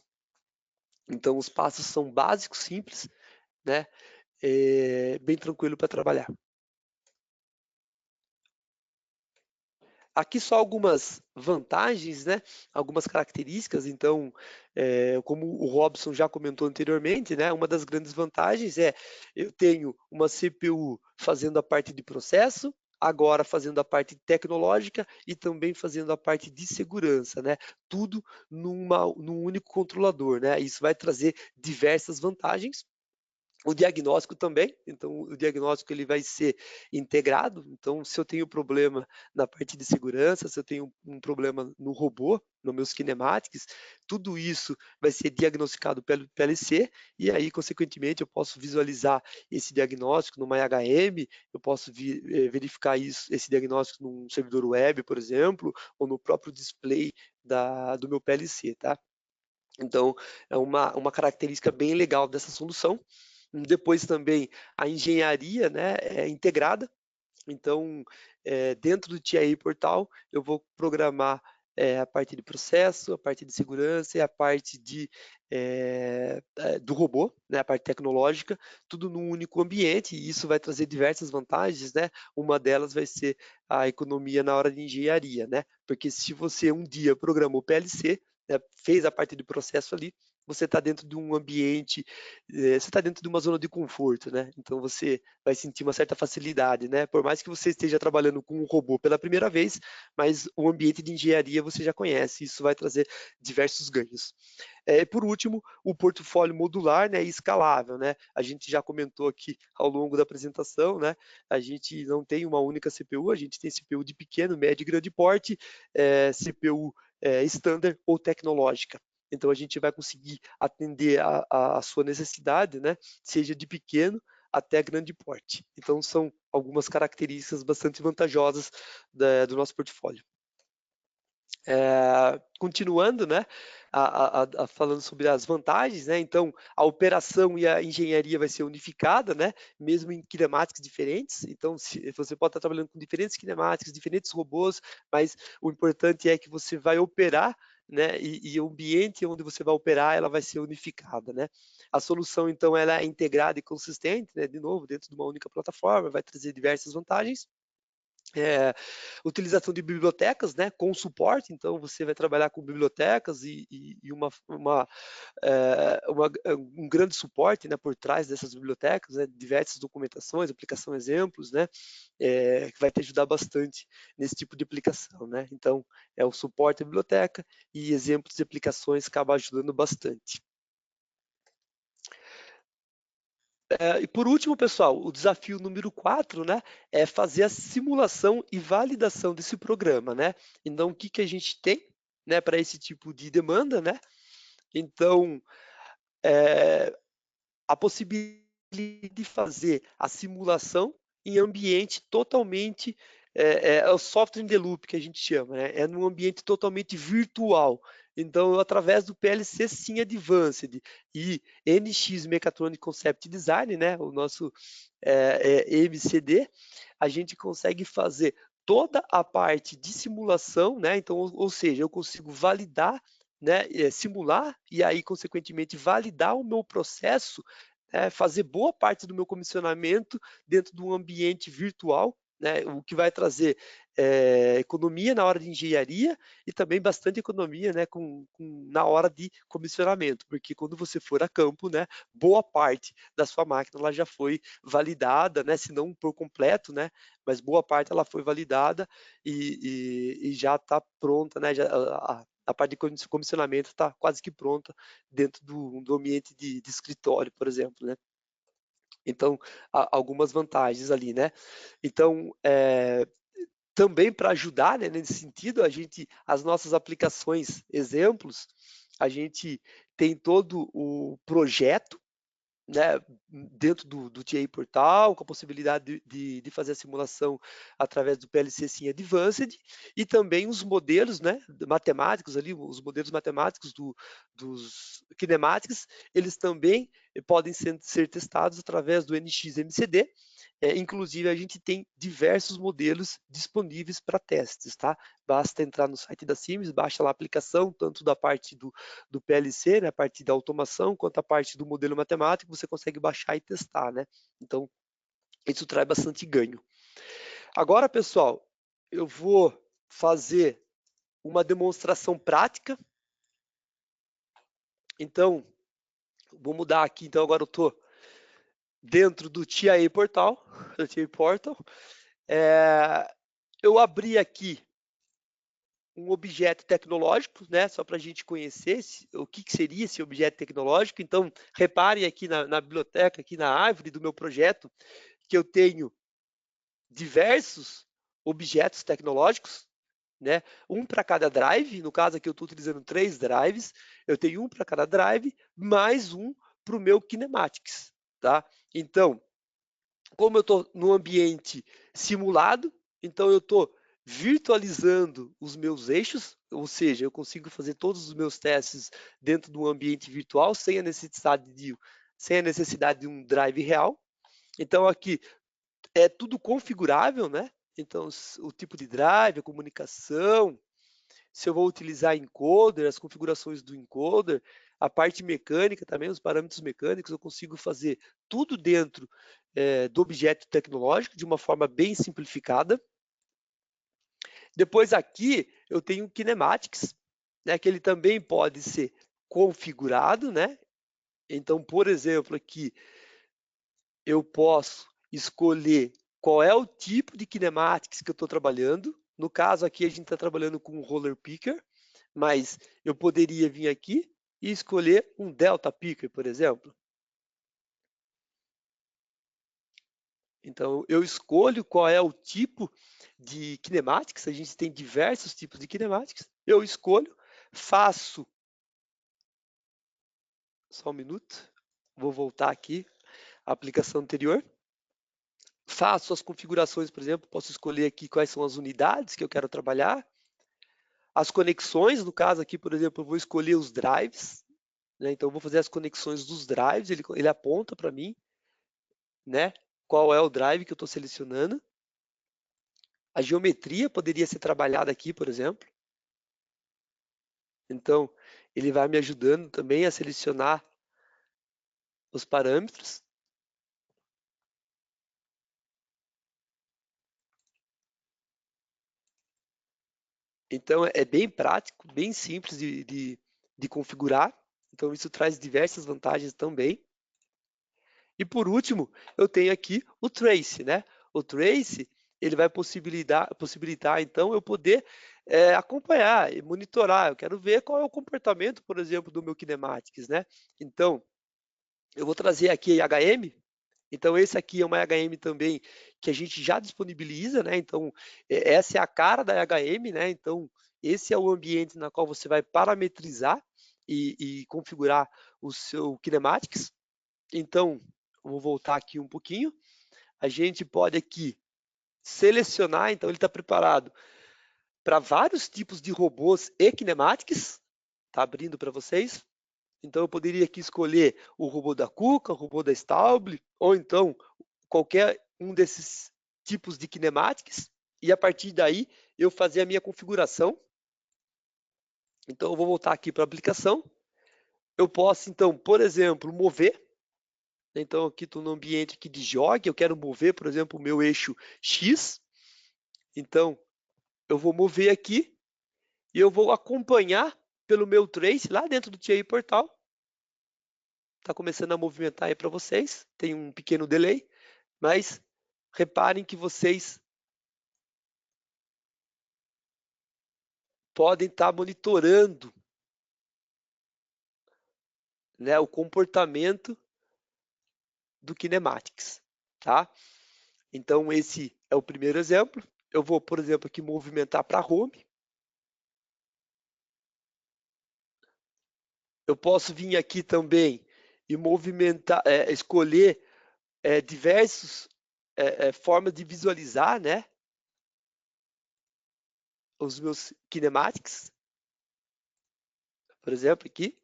Então os passos são básicos, simples, né? Bem tranquilo para trabalhar. Aqui só algumas vantagens, né? Algumas características. Então, como o Robson já comentou anteriormente, né? Uma das grandes vantagens é eu tenho uma CPU fazendo a parte de processo, agora fazendo a parte tecnológica e também fazendo a parte de segurança, né? Tudo num único controlador, né? Isso vai trazer diversas vantagens. O diagnóstico também, então o diagnóstico ele vai ser integrado, então se eu tenho problema na parte de segurança, se eu tenho um problema no robô, nos meus kinematics, tudo isso vai ser diagnosticado pelo PLC e aí, consequentemente, eu posso visualizar esse diagnóstico numa IHM, eu posso verificar esse diagnóstico num servidor web, por exemplo, ou no próprio display do meu PLC, tá? Então, é uma característica bem legal dessa solução. Depois também a engenharia, né, é integrada. Então, dentro do TIA Portal, eu vou programar a parte de processo, a parte de segurança e a parte do robô, né, a parte tecnológica, tudo num único ambiente, e isso vai trazer diversas vantagens, né? Uma delas vai ser a economia na hora de engenharia, né? Porque se você um dia programou PLC, né, fez a parte de processo ali, você está dentro de um ambiente, você está dentro de uma zona de conforto, né? Então você vai sentir uma certa facilidade, né? Por mais que você esteja trabalhando com um robô pela primeira vez, mas o ambiente de engenharia você já conhece, isso vai trazer diversos ganhos. Por último, o portfólio modular, né, e escalável, né? A gente já comentou aqui ao longo da apresentação, né? A gente não tem uma única CPU, a gente tem CPU de pequeno, médio e grande porte, CPU standard ou tecnológica. Então a gente vai conseguir atender a sua necessidade, né? Seja de pequeno até grande porte. Então são algumas características bastante vantajosas do nosso portfólio. Continuando, né, falando sobre as vantagens, né, então a operação e a engenharia vai ser unificada, né, mesmo em kinematics diferentes, então você pode estar trabalhando com diferentes kinematics, diferentes robôs, mas o importante é que você vai operar, né, e o ambiente onde você vai operar, ela vai ser unificada, né. A solução, então, ela é integrada e consistente, né, de novo, dentro de uma única plataforma, vai trazer diversas vantagens. Utilização de bibliotecas, né, com suporte, então você vai trabalhar com bibliotecas e um grande suporte, né, por trás dessas bibliotecas, né, diversas documentações, aplicação exemplos, né, que vai te ajudar bastante nesse tipo de aplicação, né. Então, o suporte à biblioteca e exemplos de aplicações acaba ajudando bastante. E por último, pessoal, o desafio número 4, né, é fazer a simulação e validação desse programa, né. Então, o que que a gente tem, né, para esse tipo de demanda, né? Então, a possibilidade de fazer a simulação em ambiente totalmente, é o software in the loop que a gente chama, né? É num ambiente totalmente virtual. Então, através do PLC Sim Advanced e NX Mechatronic Concept Design, né, o nosso MCD, a gente consegue fazer toda a parte de simulação, né? Então, ou seja, eu consigo validar, né, simular e aí, consequentemente, validar o meu processo, fazer boa parte do meu comissionamento dentro de um ambiente virtual, né, o que vai trazer economia na hora de engenharia e também bastante economia, né, na hora de comissionamento, porque quando você for a campo, né, boa parte da sua máquina ela já foi validada, né, se não por completo, né, mas boa parte ela foi validada e já está pronta, né, a parte de comissionamento está quase que pronta dentro do ambiente de escritório, por exemplo, né? Então, algumas vantagens ali, né? Então, também para ajudar, né, nesse sentido, as nossas aplicações, exemplos, a gente tem todo o projeto, né, dentro do TI Portal, com a possibilidade de fazer a simulação através do PLC Sim Advanced, e também os modelos, né, matemáticos ali, os modelos matemáticos dos kinematics, eles também podem ser testados através do NXMCD. Inclusive, a gente tem diversos modelos disponíveis para testes, tá? Basta entrar no site da Sims, baixa lá a aplicação, tanto da parte do PLC, né, a parte da automação, quanto a parte do modelo matemático, você consegue baixar e testar, né? Então, isso traz bastante ganho. Agora, pessoal, eu vou fazer uma demonstração prática. Então, vou mudar aqui. Então, agora eu estou dentro do TIA Portal, eu abri aqui um objeto tecnológico, né, só para a gente conhecer o que seria esse objeto tecnológico. Então, reparem aqui na biblioteca, aqui na árvore do meu projeto, que eu tenho diversos objetos tecnológicos, né, um para cada drive. No caso aqui eu estou utilizando 3 drives, eu tenho um para cada drive, mais um para o meu kinematics, tá? Então, como eu estou no ambiente simulado, então eu estou virtualizando os meus eixos, ou seja, eu consigo fazer todos os meus testes dentro de um ambiente virtual sem a necessidade de um drive real. Então aqui é tudo configurável, né? Então o tipo de drive, a comunicação, se eu vou utilizar encoder, as configurações do encoder, a parte mecânica também, os parâmetros mecânicos, eu consigo fazer tudo dentro do objeto tecnológico de uma forma bem simplificada. Depois aqui eu tenho o kinematics, né, que ele também pode ser configurado, né? Então, por exemplo, aqui eu posso escolher qual é o tipo de kinematics que eu estou trabalhando. No caso aqui a gente está trabalhando com um roller picker, mas eu poderia vir aqui e escolher um delta picker, por exemplo. Então eu escolho qual é o tipo de kinematics, a gente tem diversos tipos de kinematics, eu escolho, faço, só um minuto, vou voltar aqui, a aplicação anterior, faço as configurações, por exemplo, posso escolher aqui quais são as unidades que eu quero trabalhar, as conexões, no caso aqui, por exemplo, eu vou escolher os drives, né? Então eu vou fazer as conexões dos drives, ele aponta para mim, né? Qual é o drive que eu estou selecionando. A geometria poderia ser trabalhada aqui, por exemplo. Então, ele vai me ajudando também a selecionar os parâmetros. Então, é bem prático, bem simples de configurar. Então, isso traz diversas vantagens também. E por último, eu tenho aqui o Trace, né? O Trace, ele vai possibilitar então, eu poder acompanhar e monitorar. Eu quero ver qual é o comportamento, por exemplo, do meu kinematics, né? Então, eu vou trazer aqui a HM. Então, esse aqui é uma HM também que a gente já disponibiliza, né? Então, essa é a cara da HM, né? Então, esse é o ambiente na qual você vai parametrizar e configurar o seu kinematics. Então, eu vou voltar aqui um pouquinho. A gente pode aqui selecionar, então ele está preparado para vários tipos de robôs e kinematics. Está abrindo para vocês. Então eu poderia aqui escolher o robô da Kuka, o robô da Stauble, ou então qualquer um desses tipos de kinematics. E a partir daí eu fazer a minha configuração. Então eu vou voltar aqui para a aplicação. Eu posso então, por exemplo, mover. Então, aqui estou no ambiente aqui de jog, eu quero mover, por exemplo, o meu eixo X. Então, eu vou mover aqui e eu vou acompanhar pelo meu trace lá dentro do TI Portal. Está começando a movimentar aí para vocês, tem um pequeno delay, mas reparem que vocês podem estar monitorando, né, o comportamento do kinematics, tá? Então, esse é o primeiro exemplo. Eu vou, por exemplo, aqui movimentar para home. Eu posso vir aqui também e movimentar, escolher diversas formas de visualizar, né, os meus kinematics. Por exemplo, aqui.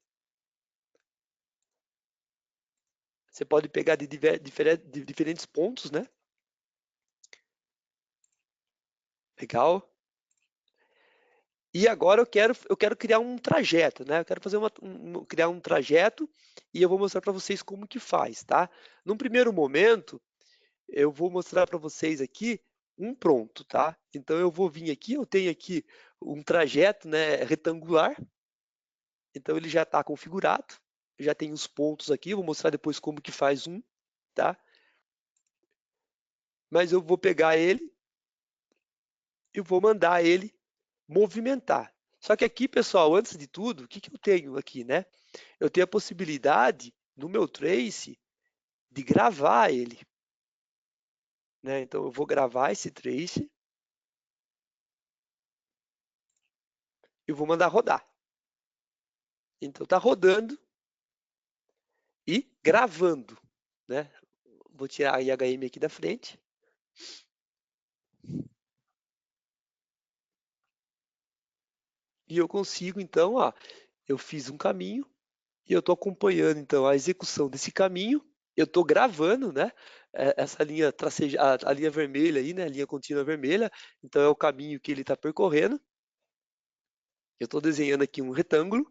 Você pode pegar de diferentes pontos, né? Legal. E agora eu quero criar um trajeto, né? Eu quero fazer criar um trajeto e eu vou mostrar para vocês como que faz, tá? Num primeiro momento, eu vou mostrar para vocês aqui um pronto, tá? Então eu vou vir aqui, eu tenho aqui um trajeto, né, retangular. Então ele já está configurado. Já tem os pontos aqui, eu vou mostrar depois como que faz um, tá? Mas eu vou pegar ele e vou mandar ele movimentar. Só que aqui, pessoal, antes de tudo, o que eu tenho aqui, né? Eu tenho a possibilidade, no meu trace, de gravar ele. Né? Então, eu vou gravar esse trace e vou mandar rodar. Então, está rodando e gravando. Né? Vou tirar a IHM aqui da frente. E eu consigo, então, ó, eu fiz um caminho e eu estou acompanhando, então, a execução desse caminho. Eu estou gravando, né? Essa linha a linha vermelha aí, né? A linha contínua vermelha. Então, é o caminho que ele está percorrendo. Eu estou desenhando aqui um retângulo.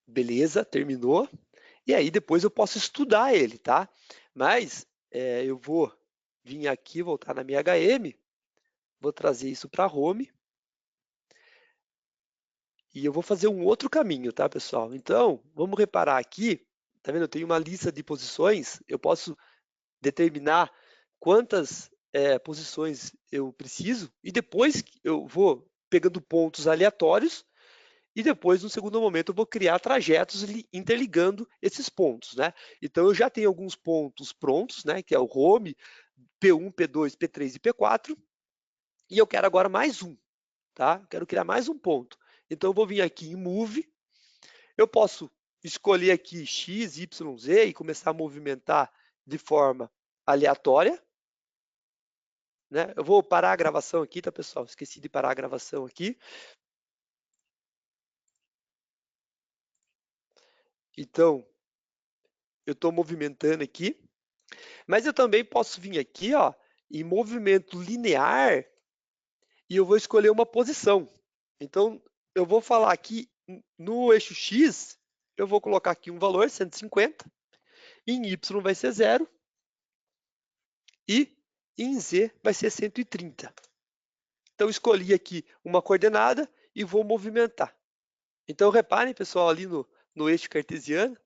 Beleza, terminou. E aí depois eu posso estudar ele, tá? Mas eu vou vir aqui, voltar na minha HM, vou trazer isso para home. E eu vou fazer um outro caminho, tá, pessoal? Então, vamos reparar aqui, tá vendo? Eu tenho uma lista de posições, eu posso determinar quantas posições eu preciso e depois eu vou pegando pontos aleatórios e depois, no segundo momento, eu vou criar trajetos interligando esses pontos, né? Então, eu já tenho alguns pontos prontos, né? Que é o home, P1, P2, P3 e P4. E eu quero agora mais um, tá? Quero criar mais um ponto. Então eu vou vir aqui em Move, eu posso escolher aqui X, Y, Z e começar a movimentar de forma aleatória, né? Eu vou parar a gravação aqui, tá, pessoal? Esqueci de parar a gravação aqui. Então, eu estou movimentando aqui, mas eu também posso vir aqui, ó, em movimento linear e eu vou escolher uma posição. Então, eu vou falar aqui no eixo X, eu vou colocar aqui um valor, 150, em Y vai ser 0 e em Z vai ser 130. Então, escolhi aqui uma coordenada e vou movimentar. Então, reparem, pessoal, ali no eixo cartesiano,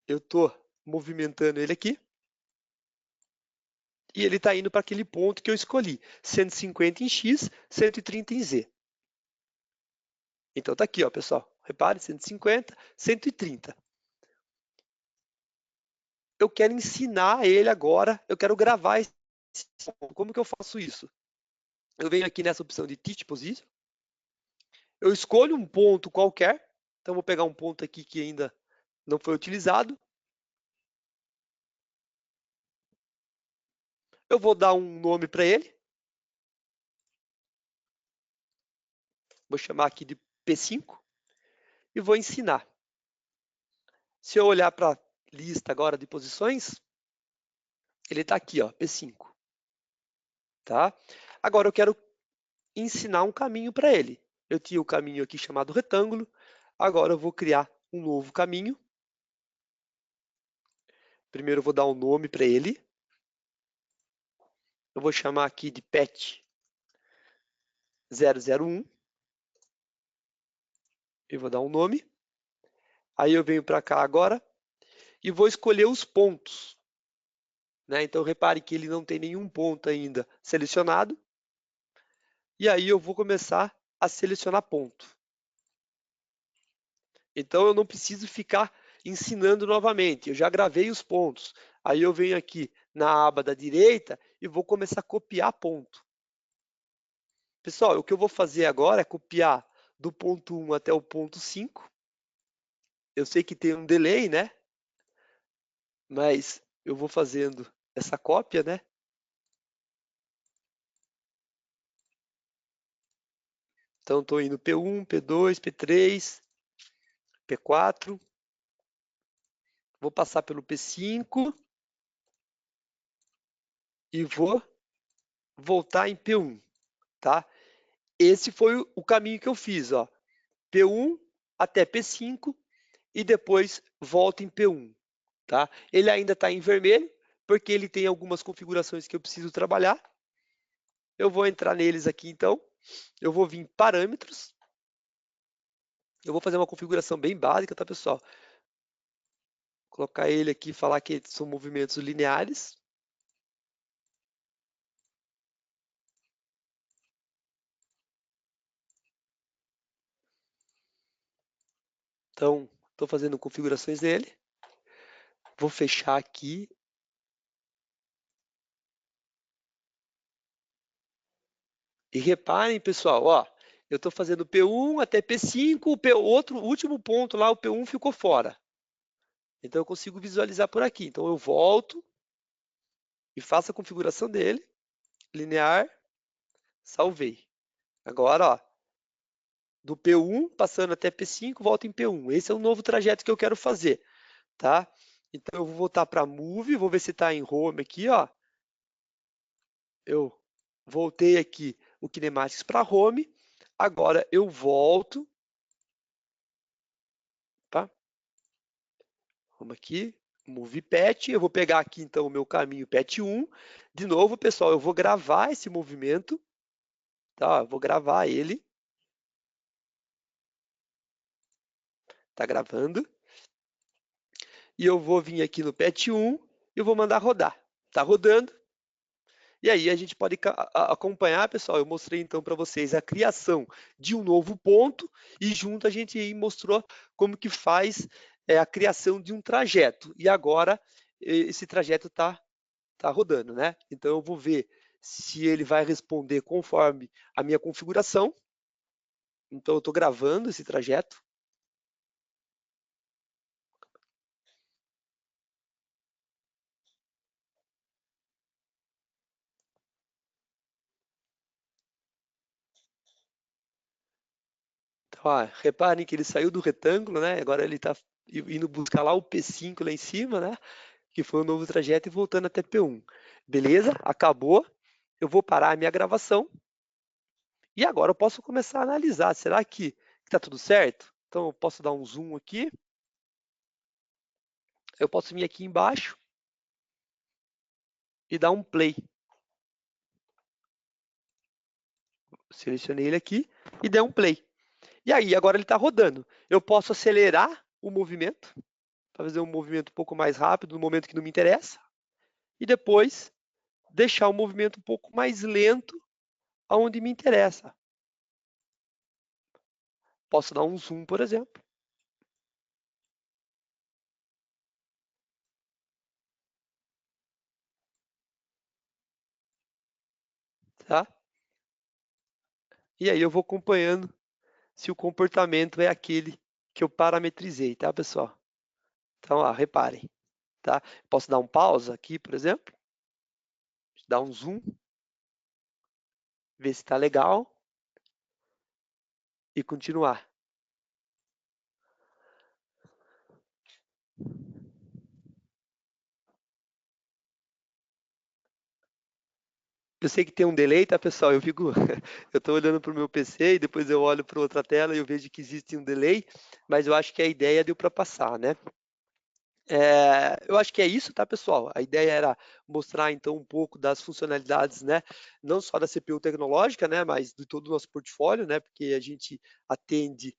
eu estou movimentando ele aqui e ele está indo para aquele ponto que eu escolhi, 150 em X, 130 em Z. Então, está aqui, ó, pessoal. Repare, 150, 130. Eu quero ensinar ele agora, eu quero gravar esse ponto. Como que eu faço isso? Eu venho aqui nessa opção de Teach Position, eu escolho um ponto qualquer, então vou pegar um ponto aqui que ainda não foi utilizado. Eu vou dar um nome para ele. Vou chamar aqui de P5 e vou ensinar. Se eu olhar para a lista agora de posições, ele está aqui, ó, P5. Tá? Agora eu quero ensinar um caminho para ele. Eu tinha o caminho aqui chamado retângulo, agora eu vou criar um novo caminho. Primeiro eu vou dar um nome para ele. Eu vou chamar aqui de PET 001. Eu vou dar um nome. Aí eu venho para cá agora e vou escolher os pontos. Né? Então repare que ele não tem nenhum ponto ainda selecionado. E aí eu vou começar a selecionar ponto. Então eu não preciso ficar ensinando novamente, eu já gravei os pontos. Aí eu venho aqui na aba da direita e vou começar a copiar ponto. Pessoal, o que eu vou fazer agora é copiar do ponto 1 até o ponto 5. Eu sei que tem um delay, né? Mas eu vou fazendo essa cópia, né? Então estou indo P1, P2, P3, P4. Vou passar pelo P5 e vou voltar em P1, tá? Esse foi o caminho que eu fiz, ó. P1 até P5 e depois volta em P1, tá? Ele ainda está em vermelho, porque ele tem algumas configurações que eu preciso trabalhar. Eu vou entrar neles aqui, então. Eu vou vir em parâmetros. Eu vou fazer uma configuração bem básica, tá, pessoal? Colocar ele aqui e falar que são movimentos lineares. Então, estou fazendo configurações dele. Vou fechar aqui. E reparem, pessoal, ó, eu estou fazendo P1 até P5, o último ponto lá, o P1 ficou fora. Então eu consigo visualizar por aqui. Então eu volto e faço a configuração dele, linear, salvei. Agora, ó, do P1 passando até P5, volto em P1. Esse é o novo trajeto que eu quero fazer, tá? Então eu vou voltar para Move, vou ver se está em Home aqui, ó. Eu voltei aqui o Kinematics para Home. Agora eu volto, tá? Vamos aqui, Move Pet. Eu vou pegar aqui então o meu caminho Pet 1. De novo, pessoal, eu vou gravar esse movimento, tá? Eu vou gravar ele. Tá gravando. E eu vou vir aqui no Pet 1 e eu vou mandar rodar. Tá rodando. E aí a gente pode acompanhar, pessoal, eu mostrei então para vocês a criação de um novo ponto e junto a gente aí mostrou como que faz a criação de um trajeto. E agora esse trajeto tá rodando, né? Então eu vou ver se ele vai responder conforme a minha configuração, Então eu estou gravando esse trajeto. Então, ó, reparem que ele saiu do retângulo, né? Agora ele está indo buscar lá o P5 lá em cima, né? Que foi o novo trajeto e voltando até P1. Beleza? Acabou. Eu vou parar a minha gravação. E agora eu posso começar a analisar. Será que está tudo certo? Então eu posso dar um zoom aqui. Eu posso vir aqui embaixo e dar um play. Selecionei ele aqui e dei um play. E aí, agora ele está rodando. Eu posso acelerar o movimento, para fazer um movimento um pouco mais rápido no momento que não me interessa. E depois deixar o movimento um pouco mais lento aonde me interessa. Posso dar um zoom, por exemplo. Tá? E aí eu vou acompanhando se o comportamento é aquele que eu parametrizei, tá, pessoal? Então, ó, reparem, tá? Posso dar um pausa aqui, por exemplo, dar um zoom, ver se está legal e continuar. Eu sei que tem um delay, tá, pessoal? Eu estou olhando para o meu PC e depois eu olho para outra tela e eu vejo que existe um delay, mas eu acho que a ideia deu para passar, né? Eu acho que é isso, tá, pessoal? A ideia era mostrar, então, um pouco das funcionalidades, né? Não só da CPU tecnológica, né? Mas de todo o nosso portfólio, né? Porque a gente atende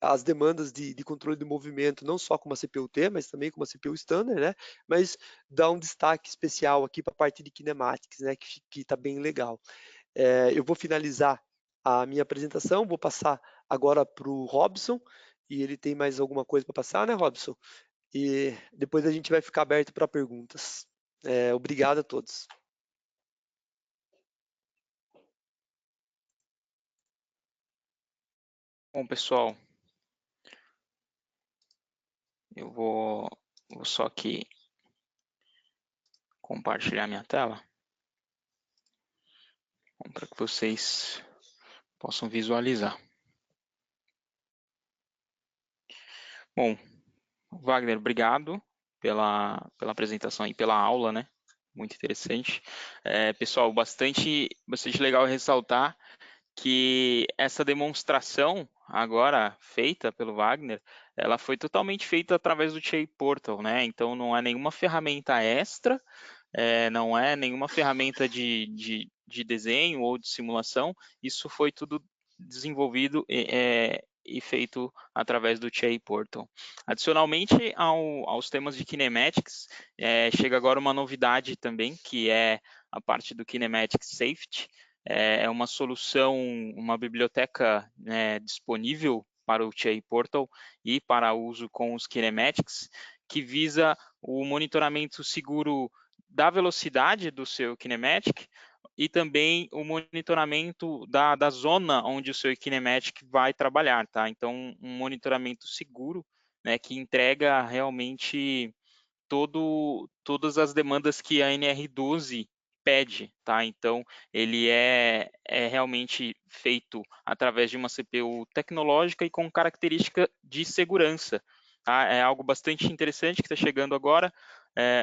as demandas de controle de movimento, não só com uma CPU-T, mas também com uma CPU standard, né? Mas dá um destaque especial aqui para a parte de kinematics, né? Que está bem legal. Eu vou finalizar a minha apresentação, vou passar agora para o Robson, e ele tem mais alguma coisa para passar, né, Robson? E depois a gente vai ficar aberto para perguntas. Obrigado a todos. Bom, pessoal, eu vou só aqui compartilhar minha tela para que vocês possam visualizar. Bom, Wagner, obrigado pela apresentação e pela aula, né? Muito interessante. Pessoal, bastante legal ressaltar que essa demonstração agora feita pelo Wagner, ela foi totalmente feita através do TIA Portal, né? Então não é nenhuma ferramenta extra, não é nenhuma ferramenta de desenho ou de simulação, isso foi tudo desenvolvido e feito através do TIA Portal. Adicionalmente aos temas de Kinematics, chega agora uma novidade também, que é a parte do Kinematics Safety. É uma solução, uma biblioteca disponível para o TIA Portal e para uso com os Kinematics, que visa o monitoramento seguro da velocidade do seu kinematic e também o monitoramento da zona onde o seu kinematic vai trabalhar, tá? Então, um monitoramento seguro, né, que entrega realmente todas as demandas que a NR12 pede, tá? Então, ele é realmente feito através de uma CPU tecnológica e com característica de segurança, tá? É algo bastante interessante que está chegando agora,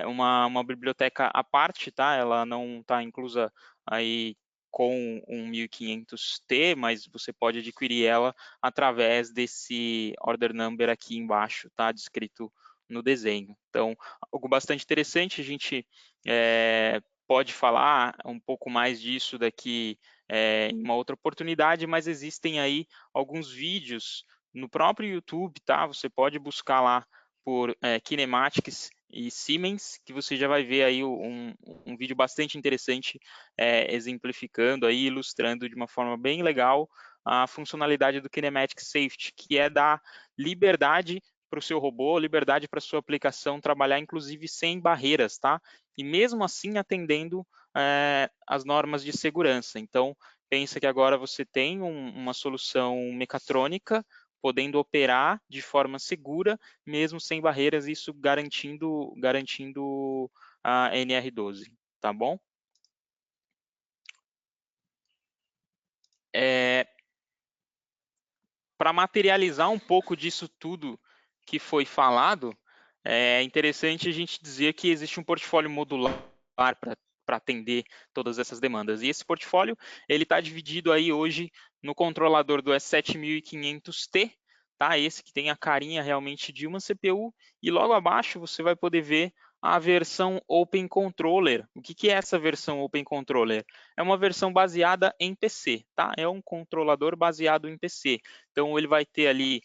uma biblioteca à parte, tá? Ela não está inclusa aí com um 1500T, mas você pode adquirir ela através desse order number aqui embaixo, tá? Descrito no desenho. Então, algo bastante interessante, a gente pode falar um pouco mais disso daqui em uma outra oportunidade, mas existem aí alguns vídeos no próprio YouTube, tá? Você pode buscar lá por Kinematics e Siemens, que você já vai ver aí um vídeo bastante interessante exemplificando aí, ilustrando de uma forma bem legal a funcionalidade do Kinematic Safety, que é dar liberdade para o seu robô, liberdade para a sua aplicação trabalhar, inclusive sem barreiras, tá? E mesmo assim atendendo as normas de segurança. Então, pensa que agora você tem uma solução mecatrônica podendo operar de forma segura, mesmo sem barreiras, isso garantindo a NR12, tá bom? Para materializar um pouco disso tudo que foi falado, é interessante a gente dizer que existe um portfólio modular para atender todas essas demandas. E esse portfólio ele está dividido aí hoje no controlador do S7500T, tá? Esse que tem a carinha realmente de uma CPU, e logo abaixo você vai poder ver a versão Open Controller. O que é essa versão Open Controller? É uma versão baseada em PC, tá? É um controlador baseado em PC. Então ele vai ter ali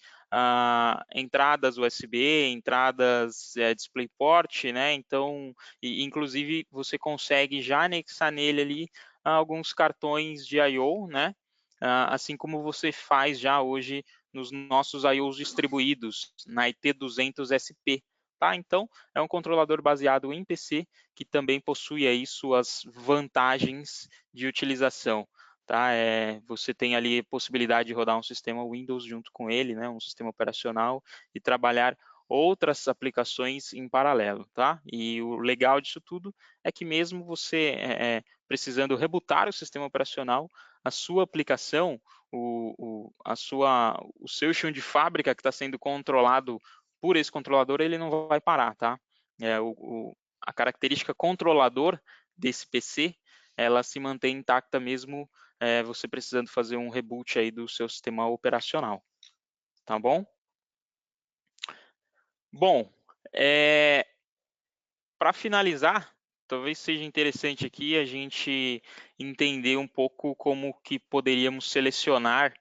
entradas USB, entradas DisplayPort, né? Então, inclusive você consegue já anexar nele ali alguns cartões de I/O, né? Assim como você faz já hoje nos nossos I/Os distribuídos na IT200SP. Tá? Então, é um controlador baseado em PC que também possui aí suas vantagens de utilização. Tá? Você tem ali a possibilidade de rodar um sistema Windows junto com ele, né? Um sistema operacional, e trabalhar outras aplicações em paralelo. Tá? E o legal disso tudo é que mesmo você precisando rebootar o sistema operacional, a sua aplicação, o seu chão de fábrica que está sendo controlado por esse controlador, ele não vai parar, tá? A característica controlador desse PC, ela se mantém intacta mesmo você precisando fazer um reboot aí do seu sistema operacional, tá bom? Bom, para finalizar, talvez seja interessante aqui a gente entender um pouco como que poderíamos selecionar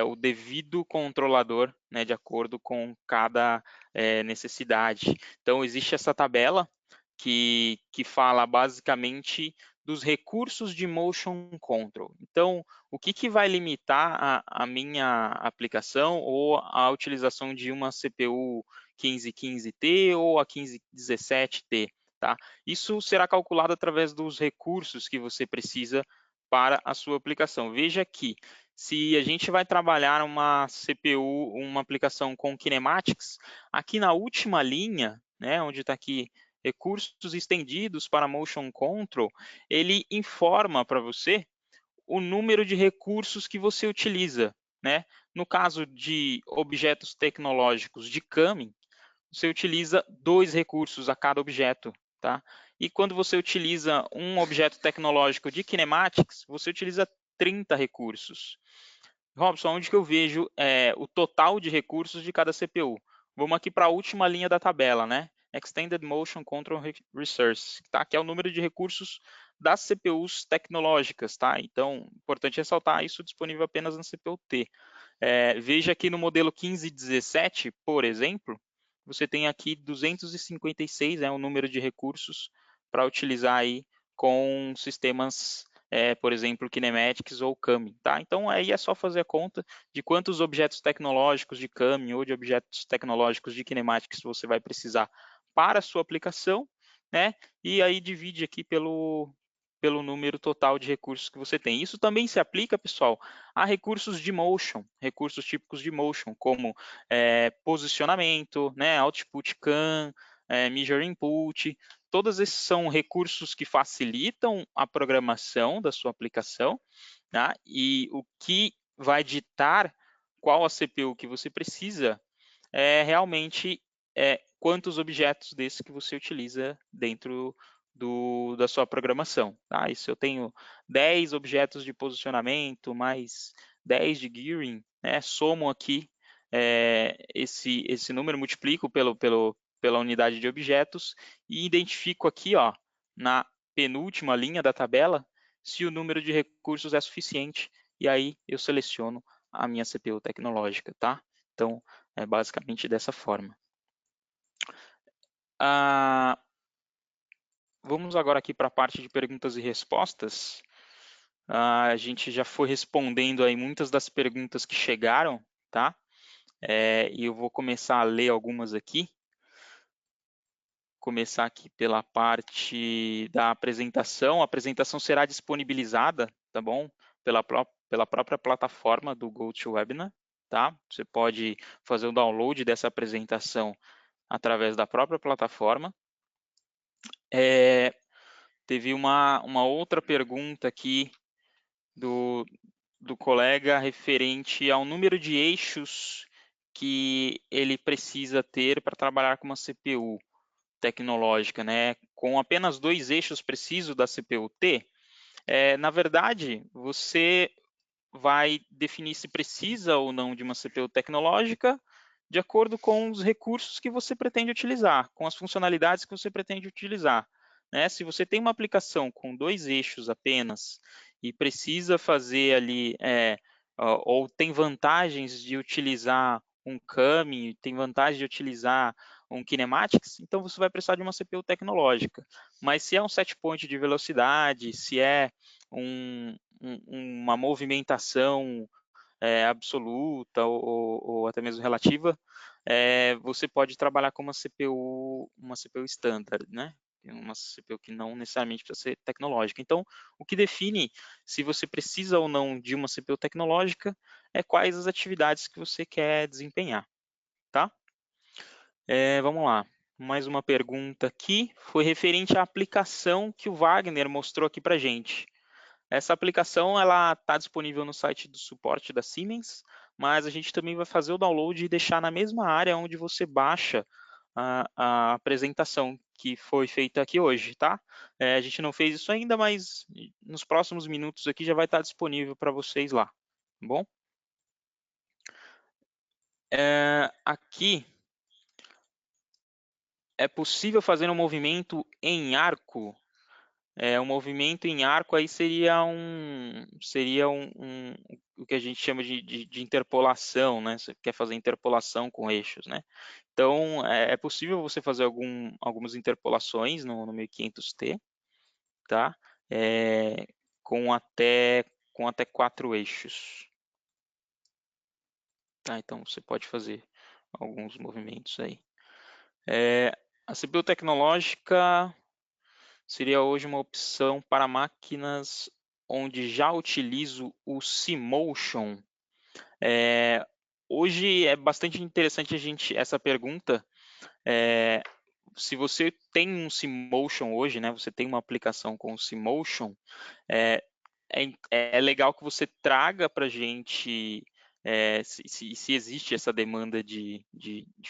o devido controlador, né, de acordo com cada necessidade. Então, existe essa tabela que fala basicamente dos recursos de motion control. Então, o que vai limitar a minha aplicação ou a utilização de uma CPU 1515T ou a 1517T, tá? Isso será calculado através dos recursos que você precisa para a sua aplicação. Veja que se a gente vai trabalhar uma CPU, uma aplicação com kinematics, aqui na última linha, né, onde está aqui recursos estendidos para motion control, ele informa para você o número de recursos que você utiliza, né? No caso de objetos tecnológicos de Camin, você utiliza 2 recursos a cada objeto, tá? E quando você utiliza um objeto tecnológico de kinematics, você utiliza 30 recursos. Robson, onde que eu vejo o total de recursos de cada CPU? Vamos aqui para a última linha da tabela, né? Extended Motion Control Resources, tá? Que é o número de recursos das CPUs tecnológicas, tá? Então, importante ressaltar isso disponível apenas na CPU T. Veja aqui no modelo 1517, por exemplo, você tem aqui 256, o número de recursos para utilizar aí com sistemas, por exemplo, Kinematics ou Camin, tá? Então aí é só fazer a conta de quantos objetos tecnológicos de Camin ou de objetos tecnológicos de Kinematics você vai precisar para a sua aplicação, né? E aí divide aqui pelo número total de recursos que você tem. Isso também se aplica, pessoal, a recursos de motion, recursos típicos de motion, como posicionamento, né, output can, measure input. Todos esses são recursos que facilitam a programação da sua aplicação, tá? E o que vai ditar qual a CPU que você precisa é realmente quantos objetos desses que você utiliza dentro da sua programação. Tá? E se eu tenho 10 objetos de posicionamento mais 10 de gearing, né, somo aqui esse número, multiplico pela unidade de objetos e identifico aqui, ó, na penúltima linha da tabela, se o número de recursos é suficiente, e aí eu seleciono a minha CPU tecnológica, tá? Então, é basicamente dessa forma. Vamos agora aqui para a parte de perguntas e respostas. A gente já foi respondendo aí muitas das perguntas que chegaram, tá? E eu vou começar a ler algumas aqui. Começar aqui pela parte da apresentação. A apresentação será disponibilizada, tá bom? pela própria plataforma do GoToWebinar, tá? Você pode fazer o download dessa apresentação através da própria plataforma. Teve uma outra pergunta aqui do colega referente ao número de eixos que ele precisa ter para trabalhar com uma CPU tecnológica, né? Com apenas 2 eixos preciso da CPU-T, na verdade, você vai definir se precisa ou não de uma CPU tecnológica de acordo com os recursos que você pretende utilizar, com as funcionalidades que você pretende utilizar. Né? Se você tem uma aplicação com 2 eixos apenas e precisa fazer ali, ou tem vantagens de utilizar um CAMI, tem vantagem de utilizar um Kinematics, então você vai precisar de uma CPU tecnológica. Mas se é um set point de velocidade, se é uma movimentação absoluta ou até mesmo relativa, você pode trabalhar com uma CPU standard, né? Uma CPU que não necessariamente precisa ser tecnológica. Então, o que define se você precisa ou não de uma CPU tecnológica é quais as atividades que você quer desempenhar, tá? Vamos lá. Mais uma pergunta aqui, foi referente à aplicação que o Wagner mostrou aqui para gente. Essa aplicação ela está disponível no site do suporte da Siemens, mas a gente também vai fazer o download e deixar na mesma área onde você baixa a apresentação que foi feita aqui hoje, tá? A gente não fez isso ainda, mas nos próximos minutos aqui já vai estar disponível para vocês lá, tá bom? Aqui é possível fazer um movimento em arco. Um movimento em arco aí seria o que a gente chama de interpolação, né? Você quer fazer interpolação com eixos, né? Então, é possível você fazer algumas interpolações no 1500T, tá? Com até 4 eixos. Tá? Então, você pode fazer alguns movimentos aí. A CPU tecnológica seria hoje uma opção para máquinas onde já utilizo o Cmotion. Hoje é bastante interessante essa pergunta. Se você tem um Cmotion hoje, né, você tem uma aplicação com o Cmotion, é legal que você traga para a gente, se existe essa demanda de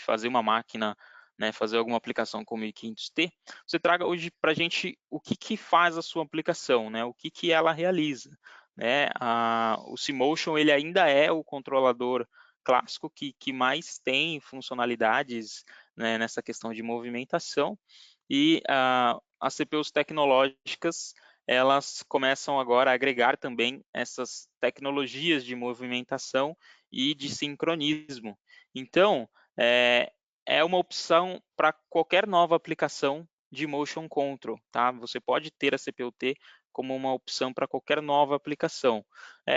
fazer uma máquina, né, fazer alguma aplicação com 1500T, você traga hoje para a gente o que faz a sua aplicação, né, o que ela realiza. Né? O Cmotion ele ainda é o controlador clássico que mais tem funcionalidades, né, nessa questão de movimentação, e as CPUs tecnológicas elas começam agora a agregar também essas tecnologias de movimentação e de sincronismo. Então, é uma opção para qualquer nova aplicação de motion control, tá? Você pode ter a CPU-T como uma opção para qualquer nova aplicação.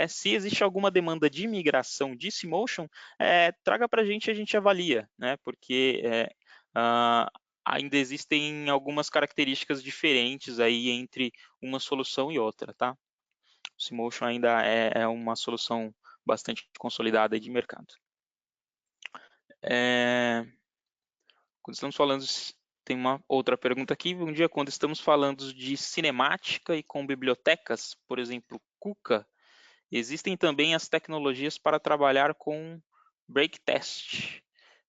Se existe alguma demanda de migração de Cmotion, traga para a gente avalia, né? Porque ainda existem algumas características diferentes aí entre uma solução e outra, tá? O Cmotion ainda é uma solução bastante consolidada de mercado. Quando estamos falando, tem uma outra pergunta aqui. Um dia, quando estamos falando de cinemática e com bibliotecas, por exemplo, Kuka, existem também as tecnologias para trabalhar com break test,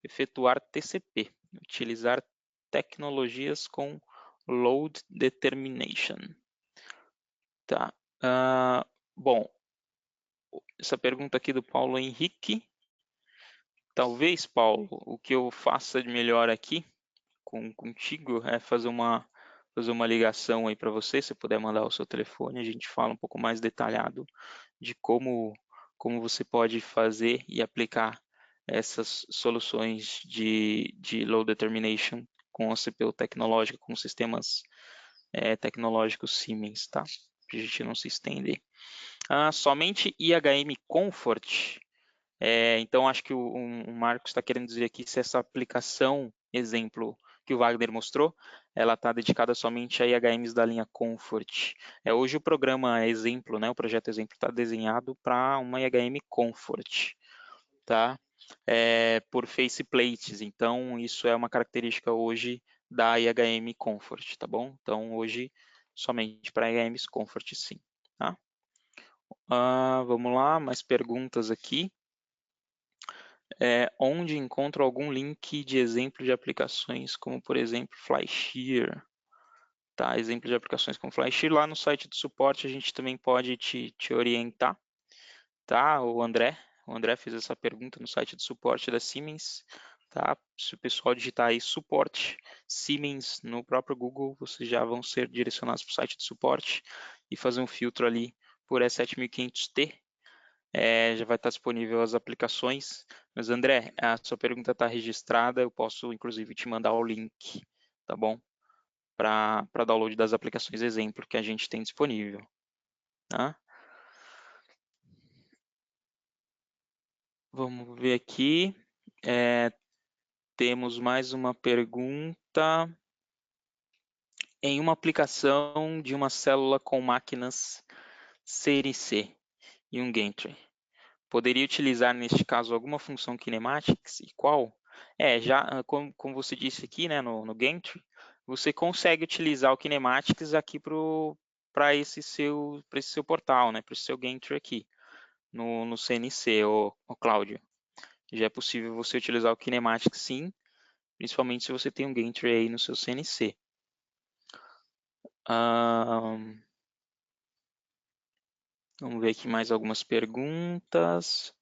efetuar TCP, utilizar tecnologias com load determination. Tá. Bom, essa pergunta aqui do Paulo Henrique. Talvez, Paulo, o que eu faça de melhor aqui contigo é fazer uma ligação aí para você, se puder mandar o seu telefone, a gente fala um pouco mais detalhado de como você pode fazer e aplicar essas soluções de load determination com a CPU tecnológica, com sistemas tecnológicos Siemens, tá? Para a gente não se estender. Somente IHM Comfort. Então, acho que o Marcos está querendo dizer aqui se essa aplicação, exemplo, que o Wagner mostrou, ela está dedicada somente a IHMs da linha Comfort. Hoje o programa exemplo, né, o projeto exemplo está desenhado para uma IHM Comfort, tá? Por faceplates, então isso é uma característica hoje da IHM Comfort, tá bom? Então hoje somente para IHMs Comfort sim, tá? Vamos lá, mais perguntas aqui. Onde encontro algum link de exemplo de aplicações, como por exemplo FlyShear? Tá, exemplo de aplicações como FlyShear, lá no site do suporte a gente também pode te orientar, tá? O André fez essa pergunta no site do suporte da Siemens, tá? Se o pessoal digitar aí suporte Siemens no próprio Google, vocês já vão ser direcionados para o site do suporte e fazer um filtro ali por E7500T. Já vai estar disponível as aplicações. Mas André, a sua pergunta está registrada, eu posso inclusive te mandar o link, tá bom? Para download das aplicações exemplo que a gente tem disponível, tá? Vamos ver aqui. Temos mais uma pergunta. Em uma aplicação de uma célula com máquinas CNC e um gantry, poderia utilizar neste caso alguma função kinematics e qual? Já como você disse aqui, né, no gantry, você consegue utilizar o kinematics aqui para esse seu portal, né, para esse seu gantry aqui no CNC, o Cláudio. Já é possível você utilizar o kinematics sim, principalmente se você tem um gantry aí no seu CNC. Vamos ver aqui mais algumas perguntas.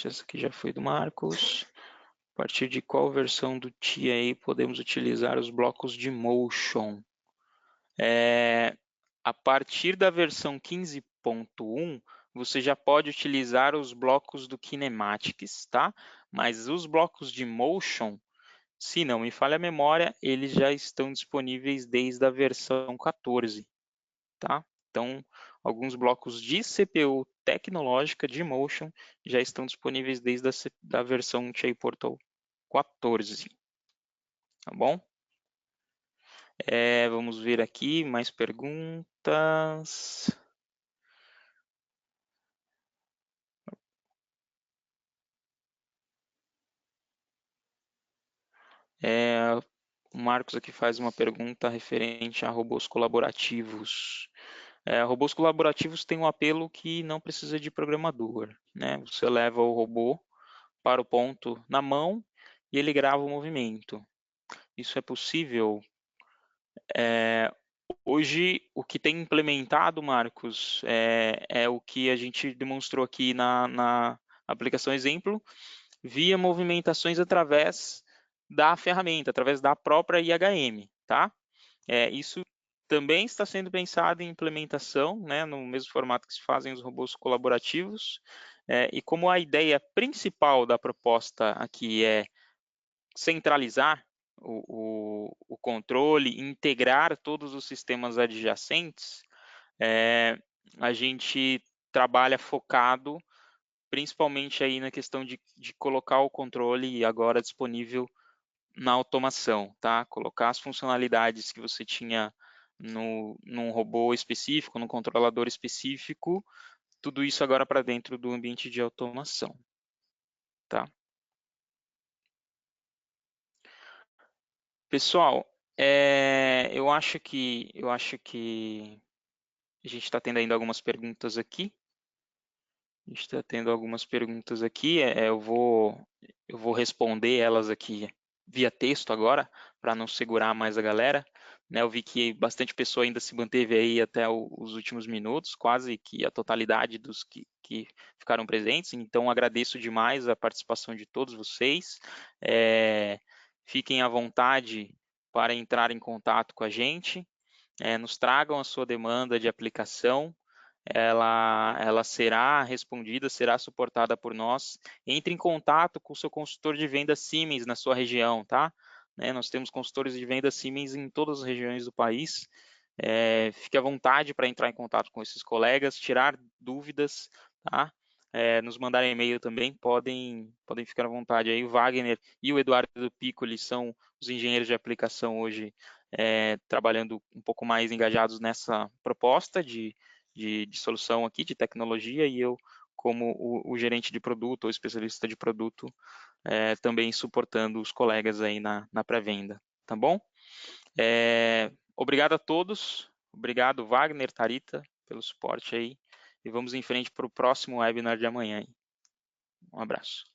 Essa aqui já foi do Marcos. A partir de qual versão do TIA podemos utilizar os blocos de motion? A partir da versão 15.1, você já pode utilizar os blocos do Kinematics, tá? Mas os blocos de motion, se não me falha a memória, eles já estão disponíveis desde a versão 14, tá? Então, alguns blocos de CPU tecnológica de motion já estão disponíveis desde a versão TIA Portal 14, tá bom? Vamos ver aqui mais perguntas. O Marcos aqui faz uma pergunta referente a robôs colaborativos. Robôs colaborativos têm um apelo que não precisa de programador, né? Você leva o robô para o ponto na mão e ele grava o movimento. Isso é possível? Hoje, o que tem implementado, Marcos, é o que a gente demonstrou aqui na aplicação exemplo, via movimentações através da ferramenta, através da própria IHM, tá? Isso também está sendo pensado em implementação, né, no mesmo formato que se fazem os robôs colaborativos, e como a ideia principal da proposta aqui é centralizar o controle, integrar todos os sistemas adjacentes, a gente trabalha focado principalmente aí na questão de colocar o controle agora disponível na automação, tá? Colocar as funcionalidades que você tinha num robô específico, num controlador específico, tudo isso agora para dentro do ambiente de automação, tá? Pessoal, eu acho que a gente está tendo ainda algumas perguntas aqui. A gente está tendo algumas perguntas aqui. Eu vou responder elas aqui via texto agora, para não segurar mais a galera. Né, eu vi que bastante pessoa ainda se manteve aí até os últimos minutos, quase que a totalidade dos que ficaram presentes. Então, agradeço demais a participação de todos vocês. Fiquem à vontade para entrar em contato com a gente. Nos tragam a sua demanda de aplicação. Ela será respondida, será suportada por nós. Entre em contato com o seu consultor de venda Siemens na sua região, tá? Nós temos consultores de venda Siemens em todas as regiões do país. Fique à vontade para entrar em contato com esses colegas, tirar dúvidas, tá? nos mandarem e-mail também, podem ficar à vontade aí. O Wagner e o Eduardo Piccoli são os engenheiros de aplicação hoje, trabalhando um pouco mais engajados nessa proposta de solução aqui, de tecnologia, e eu, como o gerente de produto ou especialista de produto, também suportando os colegas aí na pré-venda, tá bom? Obrigado a todos, obrigado Wagner, Tharita, pelo suporte aí, e vamos em frente para o próximo webinar de amanhã. Um abraço.